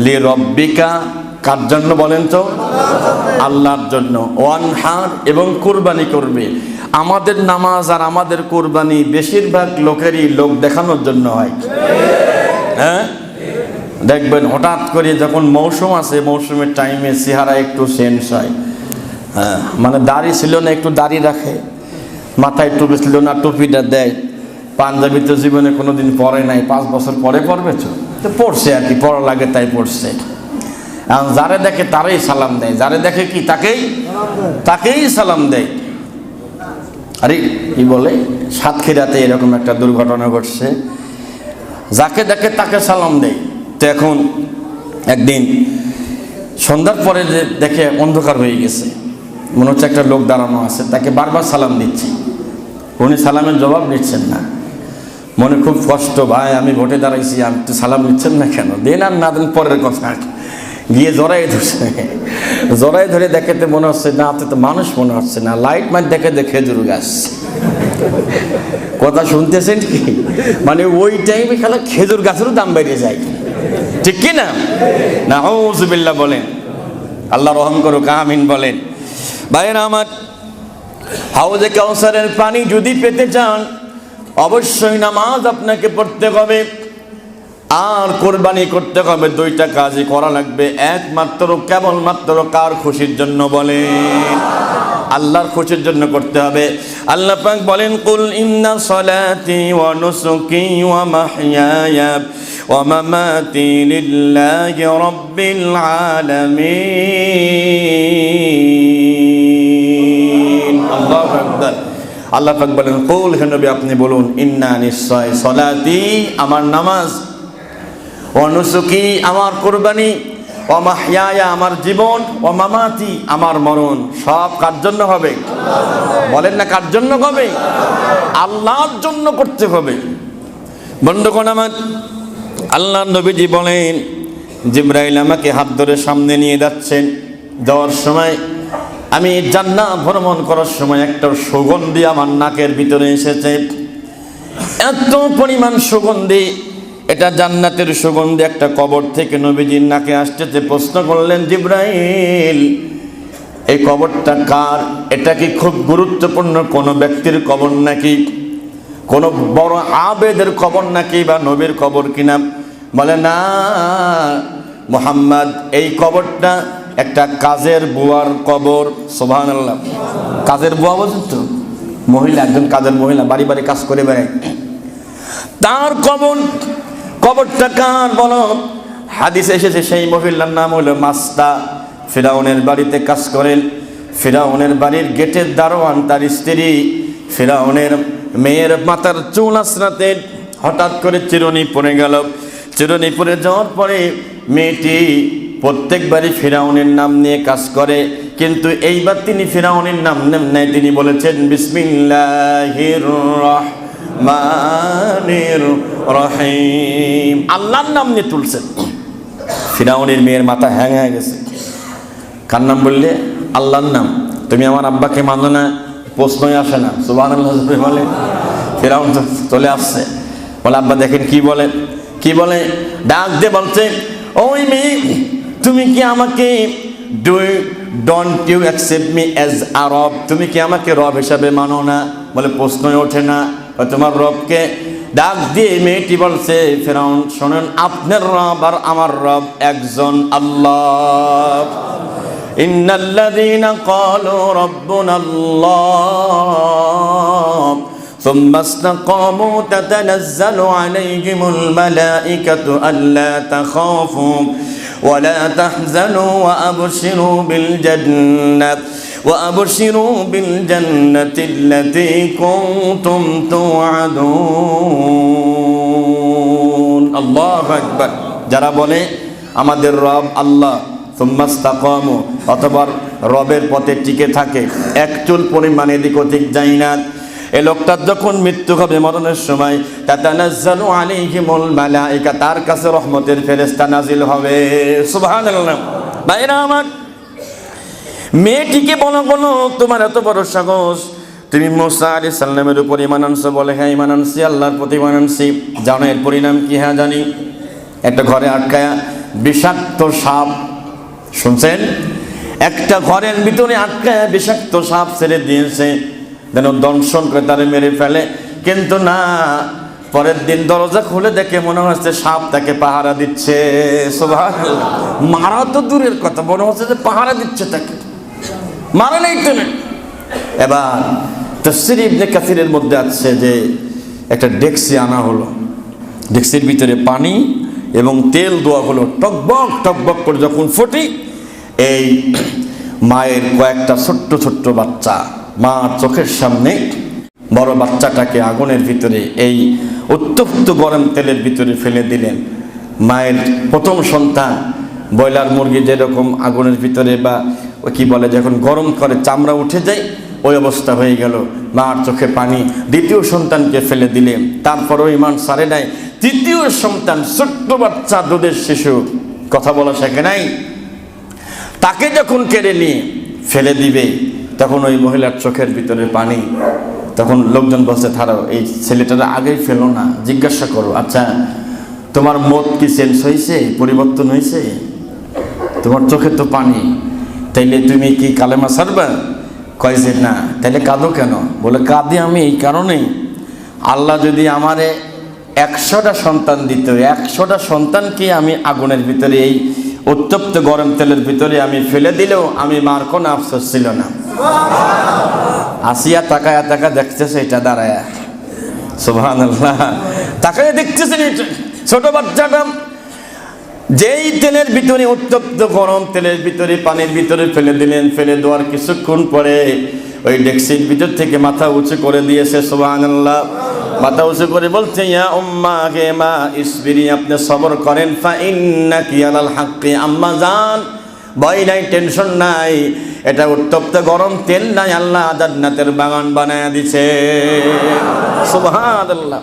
লি রব্বিকা, কার জন্য বলেন তো? আল্লাহর জন্য। ওয়ানহার, এবং কুরবানি করবে। আমাদের নামাজ আর আমাদের কুরবানি বেশিরভাগ লোকেরই লোক দেখানোর জন্য হয়। হ্যাঁ, দেখবেন হঠাৎ করে যখন মৌসুম আছে, মৌসুমের টাইমে চেহারা একটু চেঞ্জ হয়। হ্যাঁ, মানে দাড়ি ছিল না, একটু দাড়ি রাখে, মাথায় টুপি ছিল না, টুপিটা দেয়। পাঞ্জাবি তো জীবনে কোনোদিন পরে নাই, 5 বছর পরে পড়বে তো পড়ছে আর কি, পড়া লাগে তাই পড়ছে। এখন যারে দেখে তারাই সালাম দেয়, যারে দেখে কি তাকেই সালাম দেয়। আরে কি বলে, সাতক্ষীরাতে এরকম একটা দুর্ঘটনা ঘটছে, যাকে দেখে তাকে সালাম দেয়। তো এখন একদিন সন্ধ্যার পরে দেখে অন্ধকার হয়ে গেছে, মনে হচ্ছে একটা লোক দাঁড়ানো আছে, তাকে বারবার সালাম দিচ্ছে, উনি সালামের জবাব নিচ্ছেন না। মনে খুব কষ্ট, ভাই আমি ভোটে দাঁড়াইছি, আমি তো সালাম নিচ্ছেন না কেন? দেন আর না দেন পরের কথা। গিয়ে জড়াই ধরে দেখেতে মনে হচ্ছে না, আপনি তো মানুষ মনে হচ্ছে না, লাইট মাইট দেখে খেজুর গাছ। কথা শুনতেছেন কি? মানে ওই টাইমে খেলা খেজুর গাছেরও দাম বেড়ে যায়, ঠিক কি না? নাউযুবিল্লাহ বলেন, আল্লাহ রহম করুক, আমিন বলেন। ভাইয়েরা আমার, হাউজে কাউসারের পানি যদি পেতে চান অবশ্যই নামাজ আপনাকে পড়তে হবে আর কোরবানি করতে হবে। 2টা কাজই করা লাগবে। কেবলমাত্র কার খুশির জন্য? বলেন আল্লাহর খুশির জন্য করতে হবে। আল্লাহ পাক বলেন, কুল ইন্না সলাতি ওয়া নুসুকি ওয়া মাহইয়ায়া ওয়া মামাতি লিল্লাহি রাব্বিল আলামিন। আল্লাহু আকবার। আল্লাহ পাক বলেন, কুল, হে নবী আপনি বলুন, ইন্না নিশ্চয়, সলাতি আমার নামাজ, ওয়া নুসুকি আমার কুরবানি, ওয়া মাহইয়ায়া আমার জীবন, ওয়া মামাতি আমার মরণ, সব কার জন্য হবে? বলেন না কার জন্য হবে? আল্লাহর জন্য করতে হবে। বন্ধুগণ আমার, আল্লাহ নবীজি বলেন, জিবরাইল আমাকে হাত ধরে সামনে নিয়ে যাচ্ছেন। যাওয়ার সময় আমি জান্নাত ভ্রমণ করার সময় একটা সুগন্ধি আমার নাকের ভিতরে এসেছে। এত পরিমাণ সুগন্ধি, এটা জান্নাতের সুগন্ধি। একটা কবর থেকে নবীজির নাকে আসতেছে। প্রশ্ন করলেন, জিবরাইল এই কবরটা কার? এটা কি খুব গুরুত্বপূর্ণ কোনো ব্যক্তির কবর নাকি, কোনো বড় আবেদের কবর নাকি, বা নবীর কবর কিনা? বলে না মুহাম্মদ, এই কবরটা একটা কাজের বুয়ার কবর। সুবহানাল্লাহ। কাজের বুয়া বলছেন তো, মহিলা, একজন কাজের মহিলা, বাড়ি বাড়ি কাজ করে বেড়ায়, তার কবর। কবরটা কার বলো? হাদিসে এসেছে সেই মহিলার নাম হলো মাস্তা। ফিরাউনের বাড়িতে কাজ করেন। ফিরাউনের বাড়ির গেটের দারোয়ান তার স্ত্রী। ফিরাউনের মেয়ের মাথার চুল আঁচড়াতে হঠাৎ করে চিরুনি পড়ে গেল। চিরুনি পড়ে যাওয়ার পরে মেয়েটি প্রত্যেকবারই ফিরাউনের নাম নিয়ে কাজ করে, কিন্তু এইবার তিনি ফিরাউনের নাম নেয়। তিনি বলেছেন বিসমিল্লাহির রহমানির রহিম, আল্লাহর নাম নিয়ে তুলছেন। ফিরাউনের মেয়ের মাথা হ্যাং হয়ে গেছে। কার নাম বললে? আল্লাহর নাম। তুমি আমার আব্বাকে মানো না? প্রশ্নই আসে না। সুবহানাল্লাহ বলে। ফিরাউন চলে আসছে, বলে আব্বা দেখেন কি বলে, কি বলে? ডাক দিয়ে বলছে, ওই মেয়ে, তুমি কি আমাকে don't you accept me as a rob? তুমি কি আমাকে রব হিসাবে মানো না? বলে প্রশ্নই ওঠে না, তোমার রবকে। ডাক দিয়ে মেয়েটি বলছে, ফিরাউন শোনেন, আপনার রব আর আমার রব একজন, আল্লাহ। ইন্নাল্লাযীনা ক্বালু রাব্বুনাল্লাহ ثم استقاموا تتنزل عليهم الملائكة ألا تخافوا ولا تحزنوا وأبشروا بالجنة التي كنتم توعدون الله أكبر যারা বলে আমাদের রব আল্লাহ, সুম্মা ইসতাকামু, অথবা রবের পথে টিকে থাকে, এক চুল পরিমাণ এদিক ওদিক যায় না, এই লোকটার যখন মৃত্যু হবে, মরণের সময়, তাতানাজ্জালু আলাইহিমুল মালায়েকা, তার কাছে রহমতের ফেরেশতা নাজিল হবে। সুবহানাল্লাহ। ভাইরা আমার, মেয়েটিকে বলো, তোমার এত বড় সাহস, তুমি মুসা আলাইহিস সালামের উপর ঈমান আনছো? বলে হ্যাঁ ঈমান আনছি, আল্লাহর প্রতি ঈমান আনছি। জানো এর পরিণাম কি? হ্যাঁ জানি। একটা ঘরে আটকায়া বিষাক্ত সাপ, শুনছেন? একটা ঘরের ভিতরে আটকায়া বিষাক্ত সাপ ছেড়ে দিয়েছে যেন দংশন করে তারে মেরে ফেলে, কিন্তু না, পরের দিন দরজা খুলে দেখে মনে হচ্ছে সাপ তাকে পাহারা দিচ্ছে। সুবহানাল্লাহ। মারা তো দূরের কথা, মনে হচ্ছে যে পাহারা দিচ্ছে তাকে, মারা নেই তুমি। এবার তাফসীর ইবনে কাসিরের মধ্যে আছে যে একটা ডেকসি আনা হলো, ডেকসির ভিতরে পানি এবং তেল দেওয়া হলো, টকবক টকবক করে যখন ফোটে, এই মায়ের কয়েকটা ছোট্ট ছোট্ট বাচ্চা মা চোখের সামনে বড় বাচ্চাটাকে আগুনের ভিতরে, এই উত্তপ্ত গরম তেলের ভিতরে ফেলে দিলেন। মায়ের প্রথম সন্তান, ব্রয়লার মুরগি যেরকম আগুনের ভিতরে বা কি বলে যখন গরম করে চামড়া উঠে যায়, ওই অবস্থা হয়ে গেল। মার চোখে পানি। দ্বিতীয় সন্তানকে ফেলে দিলেন, তারপরও ঈমান সারে নাই। তৃতীয় সন্তান, ছোট্ট বাচ্চা, দুধের শিশু, কথা বলা শেখে নাই, তাকে যখন কেড়ে নিয়ে ফেলে দিবে, তখন ওই মহিলার চোখের ভিতরে পানি। তখন লোকজন বলছে, থারাও, এই ছেলেটারা আগেই ফেলো না, জিজ্ঞাসা করো, আচ্ছা তোমার মত কি চেঞ্জ হয়েছে, পরিবর্তন হয়েছে? তোমার চোখে তো পানি, তাইলে তুমি কি কালেমা ছাড়বা? কয় যে না। তাইলে কাঁদো কেন? বলে কাঁদি আমি এই কারণেই, আল্লাহ যদি আমারে 100টা সন্তান দিত, 100টা সন্তানকে আমি আগুনের ভিতরে, এই উত্তপ্ত গরম তেলের ভিতরে আমি ফেলে দিলেও আমি মার কোনো আফসোস ছিল না। আসিয়া তাকায় দেখতেছে এটা দাঁড়ায়, সুবহানাল্লাহ, তাকায় দেখতেছে ছোট বাচ্চাটা যেই তেলের ভিতরে, উত্তপ্ত গরম তেলের ভিতরে, পানির ভিতরে ফেলে দিলেন। ফেলে দেওয়ার কিছুক্ষণ পরে ওই ডেকসির ভিতর থেকে মাথা উঁচু করে দিয়েছে, সুবহানাল্লাহ, মাথা উঁচু করে বলছে, ইয়া উম্মা, হে মা, ইসবিরি, আপনি সবর করেন, ফা ইন্নাকি আলাল হাক্কি, আম্মা জান, ভয় নাই, টেনশন নাই, এটা উত্তপ্ত গরম তেল নাই, আল্লাহ জান্নাতের বাগান বানায়া দিছে। সুবহানাল্লাহ।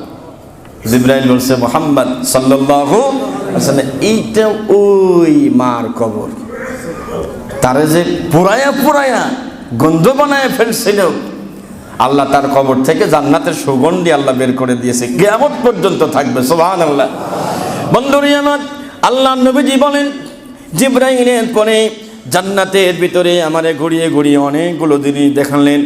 জিবরাইল বলছে মুহাম্মদ সাল্লাল্লাহু আলাইহি ওয়াসাল্লাম এইটা ওই মার কবর, তারে যে পুরায়া গন্ধ বানায় ফেলছিল, আল্লাহ তার কবর থেকে জান্নাতের সুগন্ধি আল্লাহ বের করে দিয়েছে, কিয়ামত পর্যন্ত থাকবে। সুবহানাল্লাহ। বন্ধুরা আমার, আল্লাহ নবীজি বলেন জিবরাইলের পরে জান্নাতের ভিতরে আমারে ঘুরিয়ে অনেকগুলো জিনিস দেখালেন।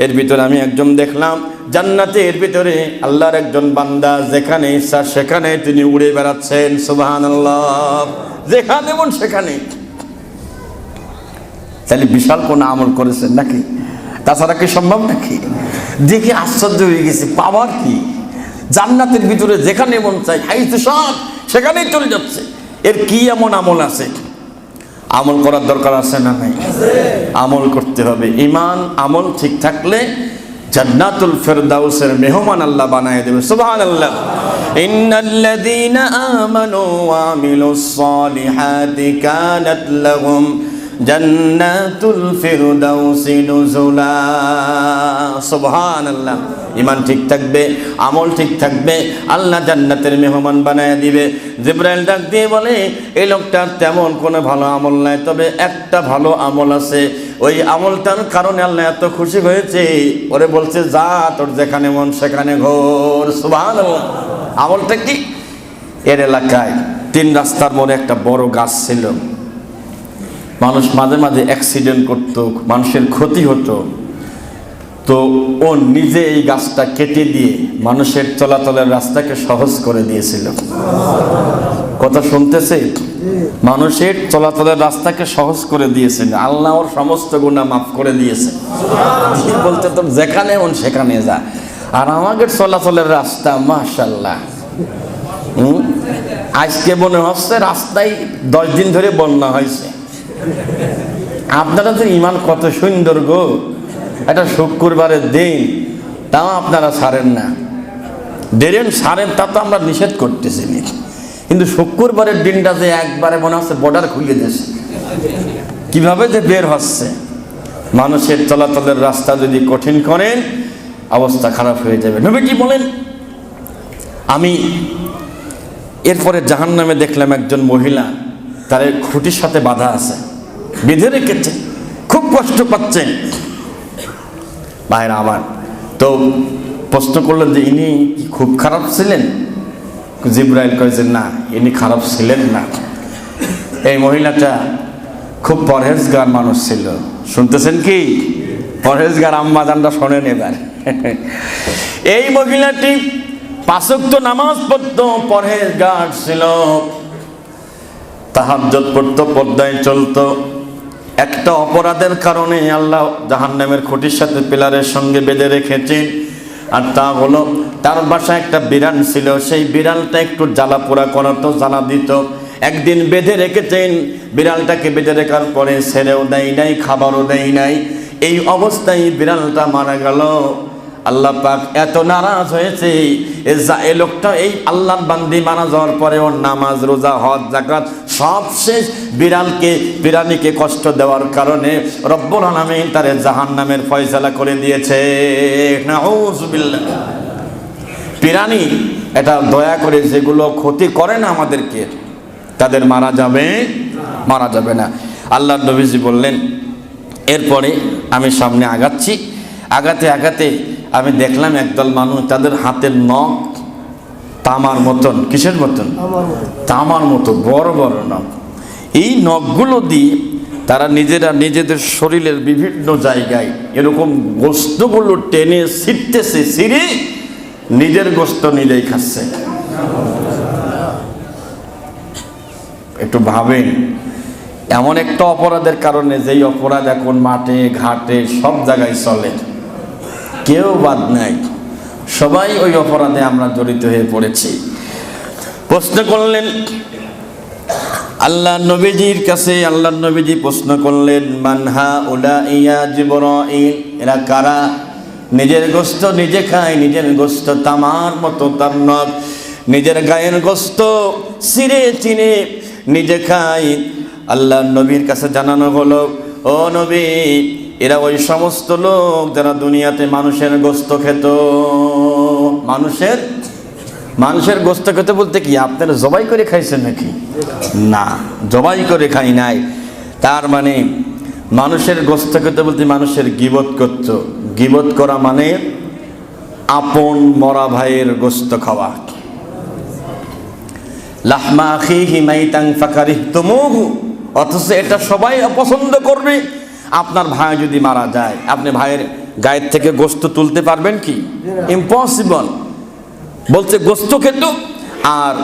এর ভিতরে আমি একজন দেখলাম জান্নাতের ভিতরে আল্লাহর একজন বান্দা যেখানে ইচ্ছা সেখানে তিনি উড়ে বেড়াচ্ছেন। সুবহানাল্লাহ। যেখানে মন সেখানে। তাহলে বিশাল কোন আমল করেছেন নাকি? তাছাড়া কি সম্ভব নাকি? দেখে আশ্চর্য হয়ে গেছি, পাওয়ার কি? জান্নাতের ভিতরে যেখানে মন চাই হাইতে সব সেখানেই চলে যাচ্ছে। এর কি এমন আমল আছে? আমল করার দরকার আছে না নাই? আমল করতে হবে। ঈমান আমল ঠিক থাকলে জান্নাতুল ফেরদাউসের মেহমান আল্লাহ বানায় দেবে। সুবহানাল্লাহ। ইন্নাল্লাযীনা আমানু ওয়া আমিলুস সালিহাতি কানাত লাহুম জান্নাতুল ফিরদাউসি নুজুলা। সুবহানাল্লাহ। ঈমান ঠিক থাকবে, আমল ঠিক থাকবে, আল্লাহ জান্নাতের মেহমান বানায় দিবে। জিবরাইল ডাক দিয়ে বলে এই লোকটার তেমন কোনো ভালো আমল নাই, তবে একটা ভালো আমল আছে। ওই আমলটার কারণে আল্লাহ এত খুশি হয়েছে, ওরে বলছে যা তোর যেখানে মন সেখানে ঘোর। সুবহানাল্লাহ। আমলটা কি? এর এলাকায় 3 রাস্তার মোড়ে একটা বড় গাছ ছিল। মানুষ মাঝে মাঝে অ্যাক্সিডেন্ট করত, মানুষের ক্ষতি হতো, তো ও নিজে এই গাছটা কেটে দিয়ে মানুষের চলাচলের রাস্তাকে সহজ করে দিয়েছিল। কথা শুনতেছে? মানুষের চলাচলের রাস্তাকে সহজ করে দিয়েছেন, আল্লাহ ওর সমস্ত গুনাহ মাফ করে দিয়েছে। বলতে তোর যেখানে মন সেখানে যা। আর আমাদের চলাচলের রাস্তা মাশাআল্লাহ, আজকে মনে হচ্ছে রাস্তায় 10 দিন ধরে বন্যা হয়েছে। আপনারা তো ঈমান কত সুন্দর গো, এটা শুক্রবারের দিন, তাও আপনারা ছাড়েন না। দেরেন ছাড়েন তা তো আমরা নিষেধ করতেছি না, কিন্তু শুক্রবারের দিনটা যে একবারে মনে হচ্ছে বর্ডার খুলে দিয়েছে, কিভাবে যে বের হচ্ছে। মানুষের চলাচলের রাস্তা যদি কঠিন করেন অবস্থা খারাপ হয়ে যাবে। নবীজি বলেন আমি এরপরে জাহান্নামে দেখলাম একজন মহিলা, তার খুঁটির সাথে বাঁধা আছে, বেঁধে রেখেছে, খুব কষ্ট পাচ্ছেন। ভাইরা আমার, তো প্রশ্ন করলেন যে ইনি কি খুব খারাপ ছিলেন? জিবরাইল কয়েছেন না, ইনি খারাপ ছিলেন না। এই মহিলাটা খুব পরহেজগার মানুষ ছিল। শুনতেছেন কি? পরহেজগার আম্মা জানটা শোনেন এবার। এই মহিলাটি 5 ওয়াক্ত নামাজ পড়তো, পরহেজগার ছিল, তাহাজ্জুদ পড়তো, পর্দায় চলতো। একটা অপরাধের কারণে আল্লাহ জাহান্নামের খুঁটির সাথে পিলারের সঙ্গে বেঁধে রেখেছেন, আর তা হলো তার বাসায় একটা বিড়াল ছিল। সেই বিড়ালটা একটু জ্বালা পোড়া করাতো, জ্বালা দিত। একদিন বেঁধে রেখেছেন, বিড়ালটাকে বেঁধে রেখার পরে ছেড়েও দেয় নাই, খাবারও দেয় নাই। এই অবস্থায় বিড়ালটা মারা গেল। আল্লাহ পাক এত নারাজ হয়েছে, এই লোকটা এই আল্লাহর বান্দি মারা যাওয়ার পরে ওর নামাজ, রোজা, হজ, যাকাত সব শেষ। বিড়ালকে কষ্ট দেওয়ার কারণে রব্বুল আলামিন তার জাহান্নামের ফয়সালা করে দিয়েছে। নাউযুবিল্লাহ। প্রাণী এটা দয়া করে যেগুলো ক্ষতি করে না আমাদেরকে, তাদের মারা যাবে না। আল্লাহর নবীজি বললেন, এরপরে আমি সামনে আগাতে আমি দেখলাম একদল মানুষ, তাদের হাতের নখ তামার মতন। কিসের মতন? তামার মতো বড় বড় নখ। এই নখগুলো দিয়ে তারা নিজেদের শরীরের বিভিন্ন জায়গায় এরকম গোস্তগুলো টেনে ছিঁড়ে নিজের গোস্ত নিজেই খাচ্ছে। একটু ভাবেন, এমন একটা অপরাধের কারণে, যেই অপরাধ এখন মাঠে ঘাটে সব জায়গায় চলে, কেউ বাদ নাই, সবাই ওই অপরাধে আমরা জড়িত হয়ে পড়েছি। প্রশ্ন করলেন আল্লাহ নবীজির কাছে, আল্লাহ নবীজি প্রশ্ন করলেন মানহা উলা ইয়া জিবরাইল, এরা কারা? নিজের গোস্ত নিজে খায়, নিজের গোস্ত তামার মতো, তার নখ নিজের গায়ের গোস্ত চিনে নিজে খায়। আল্লাহ নবীর কাছে জানানো হলো, ও নবী, এরা ওই সমস্ত লোক যারা দুনিয়াতে মানুষের গোস্ত খেত। মানুষের মানুষের গোস্ত খেতে বলতে কি আপনারা জবাই করে খাইছেন নাকি? না, জবাই করে খাই নাই। তার মানে মানুষের গোস্ত খেতে বলতে মানুষের গীবত করত। গীবত করা মানে আপন মরা ভাইয়ের গোস্ত খাওয়া। লাহমা আখিহি মাইতান ফাকারিহতুমুহু, অথচ এটা সবাই অপছন্দ করবে। আপনার ভাই যদি মারা যায়, আপনি ভাইয়ের গায়ের থেকে গোস্ত তুলতে পারবেন কি? ইম্পসিবল। বলতে গোস্ত খেত আর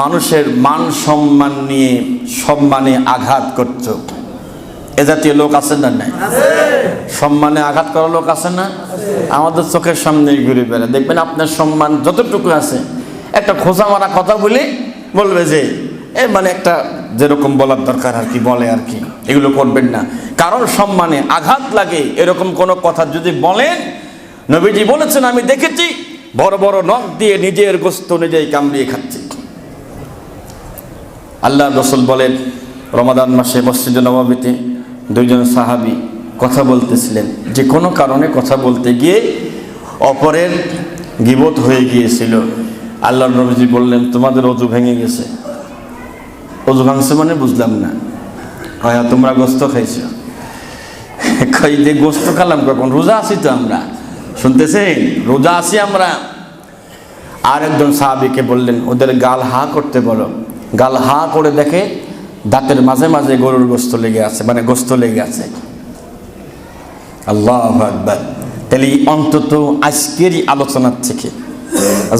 মানুষের মান সম্মান নিয়ে সম্মানে আঘাত করত। এ জাতীয় লোক আছেন না? নাই? সম্মানে আঘাত করা লোক আছে না? আমাদের চোখের সামনে ঘুরে বেড়ায়। দেখবেন আপনার সম্মান যতটুকু আছে, একটা খোঁচা মারা কথা বলে বলবে যে মানে একটা যেরকম বলার দরকার আর কি বলে আর কি। এগুলো করবেন না। কারণ সম্মানে আঘাত লাগে এরকম কোনো কথা যদি বলেন, নবীজি বলেছেন আমি দেখেছি বড় বড় নখ দিয়ে নিজের গোস্ত নিজেই কামড়িয়ে খাচ্ছে। আল্লাহ রাসূল বলেন, রমাদান মাসে মসজিদে নববীতে দুইজন সাহাবী কথা বলতেছিলেন, যে কোনো কারণে কথা বলতে গিয়ে অপরের গীবত হয়ে গিয়েছিল। আল্লাহর নবীজি বললেন, তোমাদের ওযু ভেঙে গেছে। ওযু ভাঙছে মানে বুঝলাম না। হয় তোমরা গোস্ত খাইছো। কই যে গোস্ত খেলাম কখন? রোজা আছি তো আমরা, শুনতেছেন? রোজা আছি আমরা। আর একজন সাহাবীকে বললেন, ওদের গাল হা করতে বলো। গাল হা করে দেখে দাঁতের মাঝে মাঝে গরুর গোস্ত লেগে আছে, মানে গোস্ত লেগে আছে। আল্লাহু আকবার। তাহলে অন্তত আজকেরই আলোচনার থেকে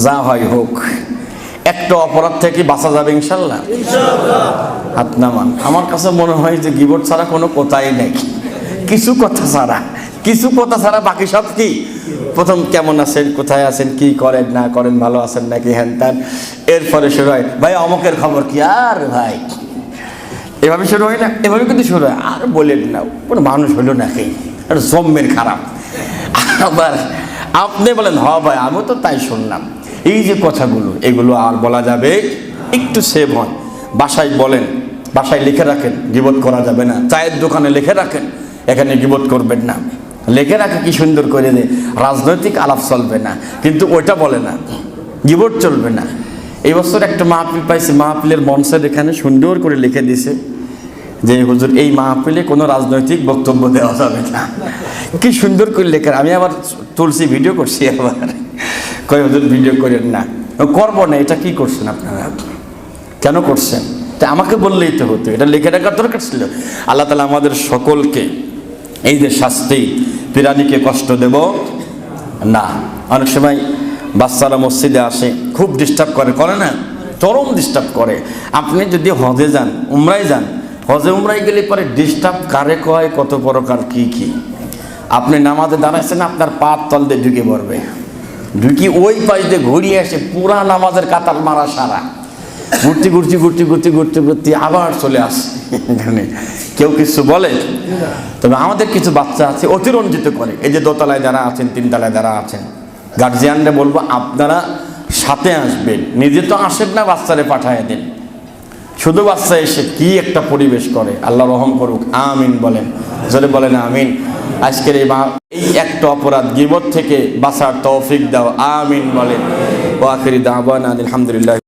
যা হয় হোক, একটা অপরাধ থেকে বাঁচা যাবে ইনশাল্লাহ। হাত নামান। আমার কাছে মনে হয় যে গীবত ছাড়া কোনো কথাই নেই। কিছু কথা ছাড়া বাকি সব কি? প্রথম কেমন আছেন, কোথায় আছেন, কি করেন না করেন, ভালো আছেন নাকি, হ্যান ত্যান। এরপরে শুরু হয়, ভাই অমকের খবর কি? আর ভাই এভাবে শুরু হয় না? এভাবে কিন্তু শুরু হয়। আর বলেন না, কোনো মানুষ হলো নাকি, আর জম্মের খারাপ। আবার আপনি বলেন, হ ভাই আমিও তো তাই শুনলাম। এই যে কথাগুলো, এগুলো আর বলা যাবে? একটু সেভ হন। বাসায় বলেন, বাসায় লিখে রাখেন, গীবত করা যাবে না। চায়ের দোকানে লিখে রাখেন, এখানে গীবত করবেন না। লিখে রাখে কি সুন্দর করে দে। রাজনৈতিক আলাপ চলবে না, কিন্তু ওইটা বলে না, গীবত চলবে না। এই বছর একটা মাহফিল পাইছি, মাহফিলের মঞ্চের এখানে সুন্দর করে লিখে দিছে যে হুজুর এই মাহফিলে কোনো রাজনৈতিক বক্তব্য দেওয়া যাবে না। কি সুন্দর করে লেখা। আমি আবার তুলসি, ভিডিও করছি। আবার কই হুজুর ভিডিও করেন না। করবো না। এটা কি করছেন আপনারা? কেন করছেন? তা আমাকে বললেই তো হতো, এটা লিখে রাখার দরকার ছিল। আল্লাহ তাআলা আমাদের সকলকে এই যে শাস্তি, প্রাণীকে কষ্ট দেব না। অনেক সময় বাচ্চারা মসজিদে আসে, খুব ডিস্টার্ব করে না? চরম ডিস্টার্ব করে। আপনি যদি হজে যান, উমরায় যান, হজে উমরায় গেলে পরে ডিস্টার্ব কারে কয়, কত প্রকার কি কি। আপনি নামাজে দাঁড়াচ্ছেন, আপনার পা তল দিয়ে ঢুকে পড়বে, ঢুকি ওই পাশ দিয়ে ঘুরিয়ে আসে, পুরা নামাজের কাতার মারা সারা ঘুরতে আবার চলে আসে এখানে। কেউ কিছু বলে? তবে আমাদের কিছু বাচ্চা আছে অতিরঞ্জিত করে। এই যে দোতলায় যারা আছেন, তিনতলায় যারা আছেন, গার্জিয়ানরা বলবো আপনারা সাথে আসবেন। নিজে তো আসেন না, বাচ্চারে পাঠায় দেন। শুধু বাচ্চা এসে কি একটা পরিবেশ করে। আল্লাহ রহম করুক, আমিন বলেন, জোরে বলেন আমিন। আজকের এই একটা অপরাধ গীবত থেকে বাঁচার তৌফিক দাও, আমিন বলেন। ওয়া আখিরি দাওয়ানা আলহামদুলিল্লাহ।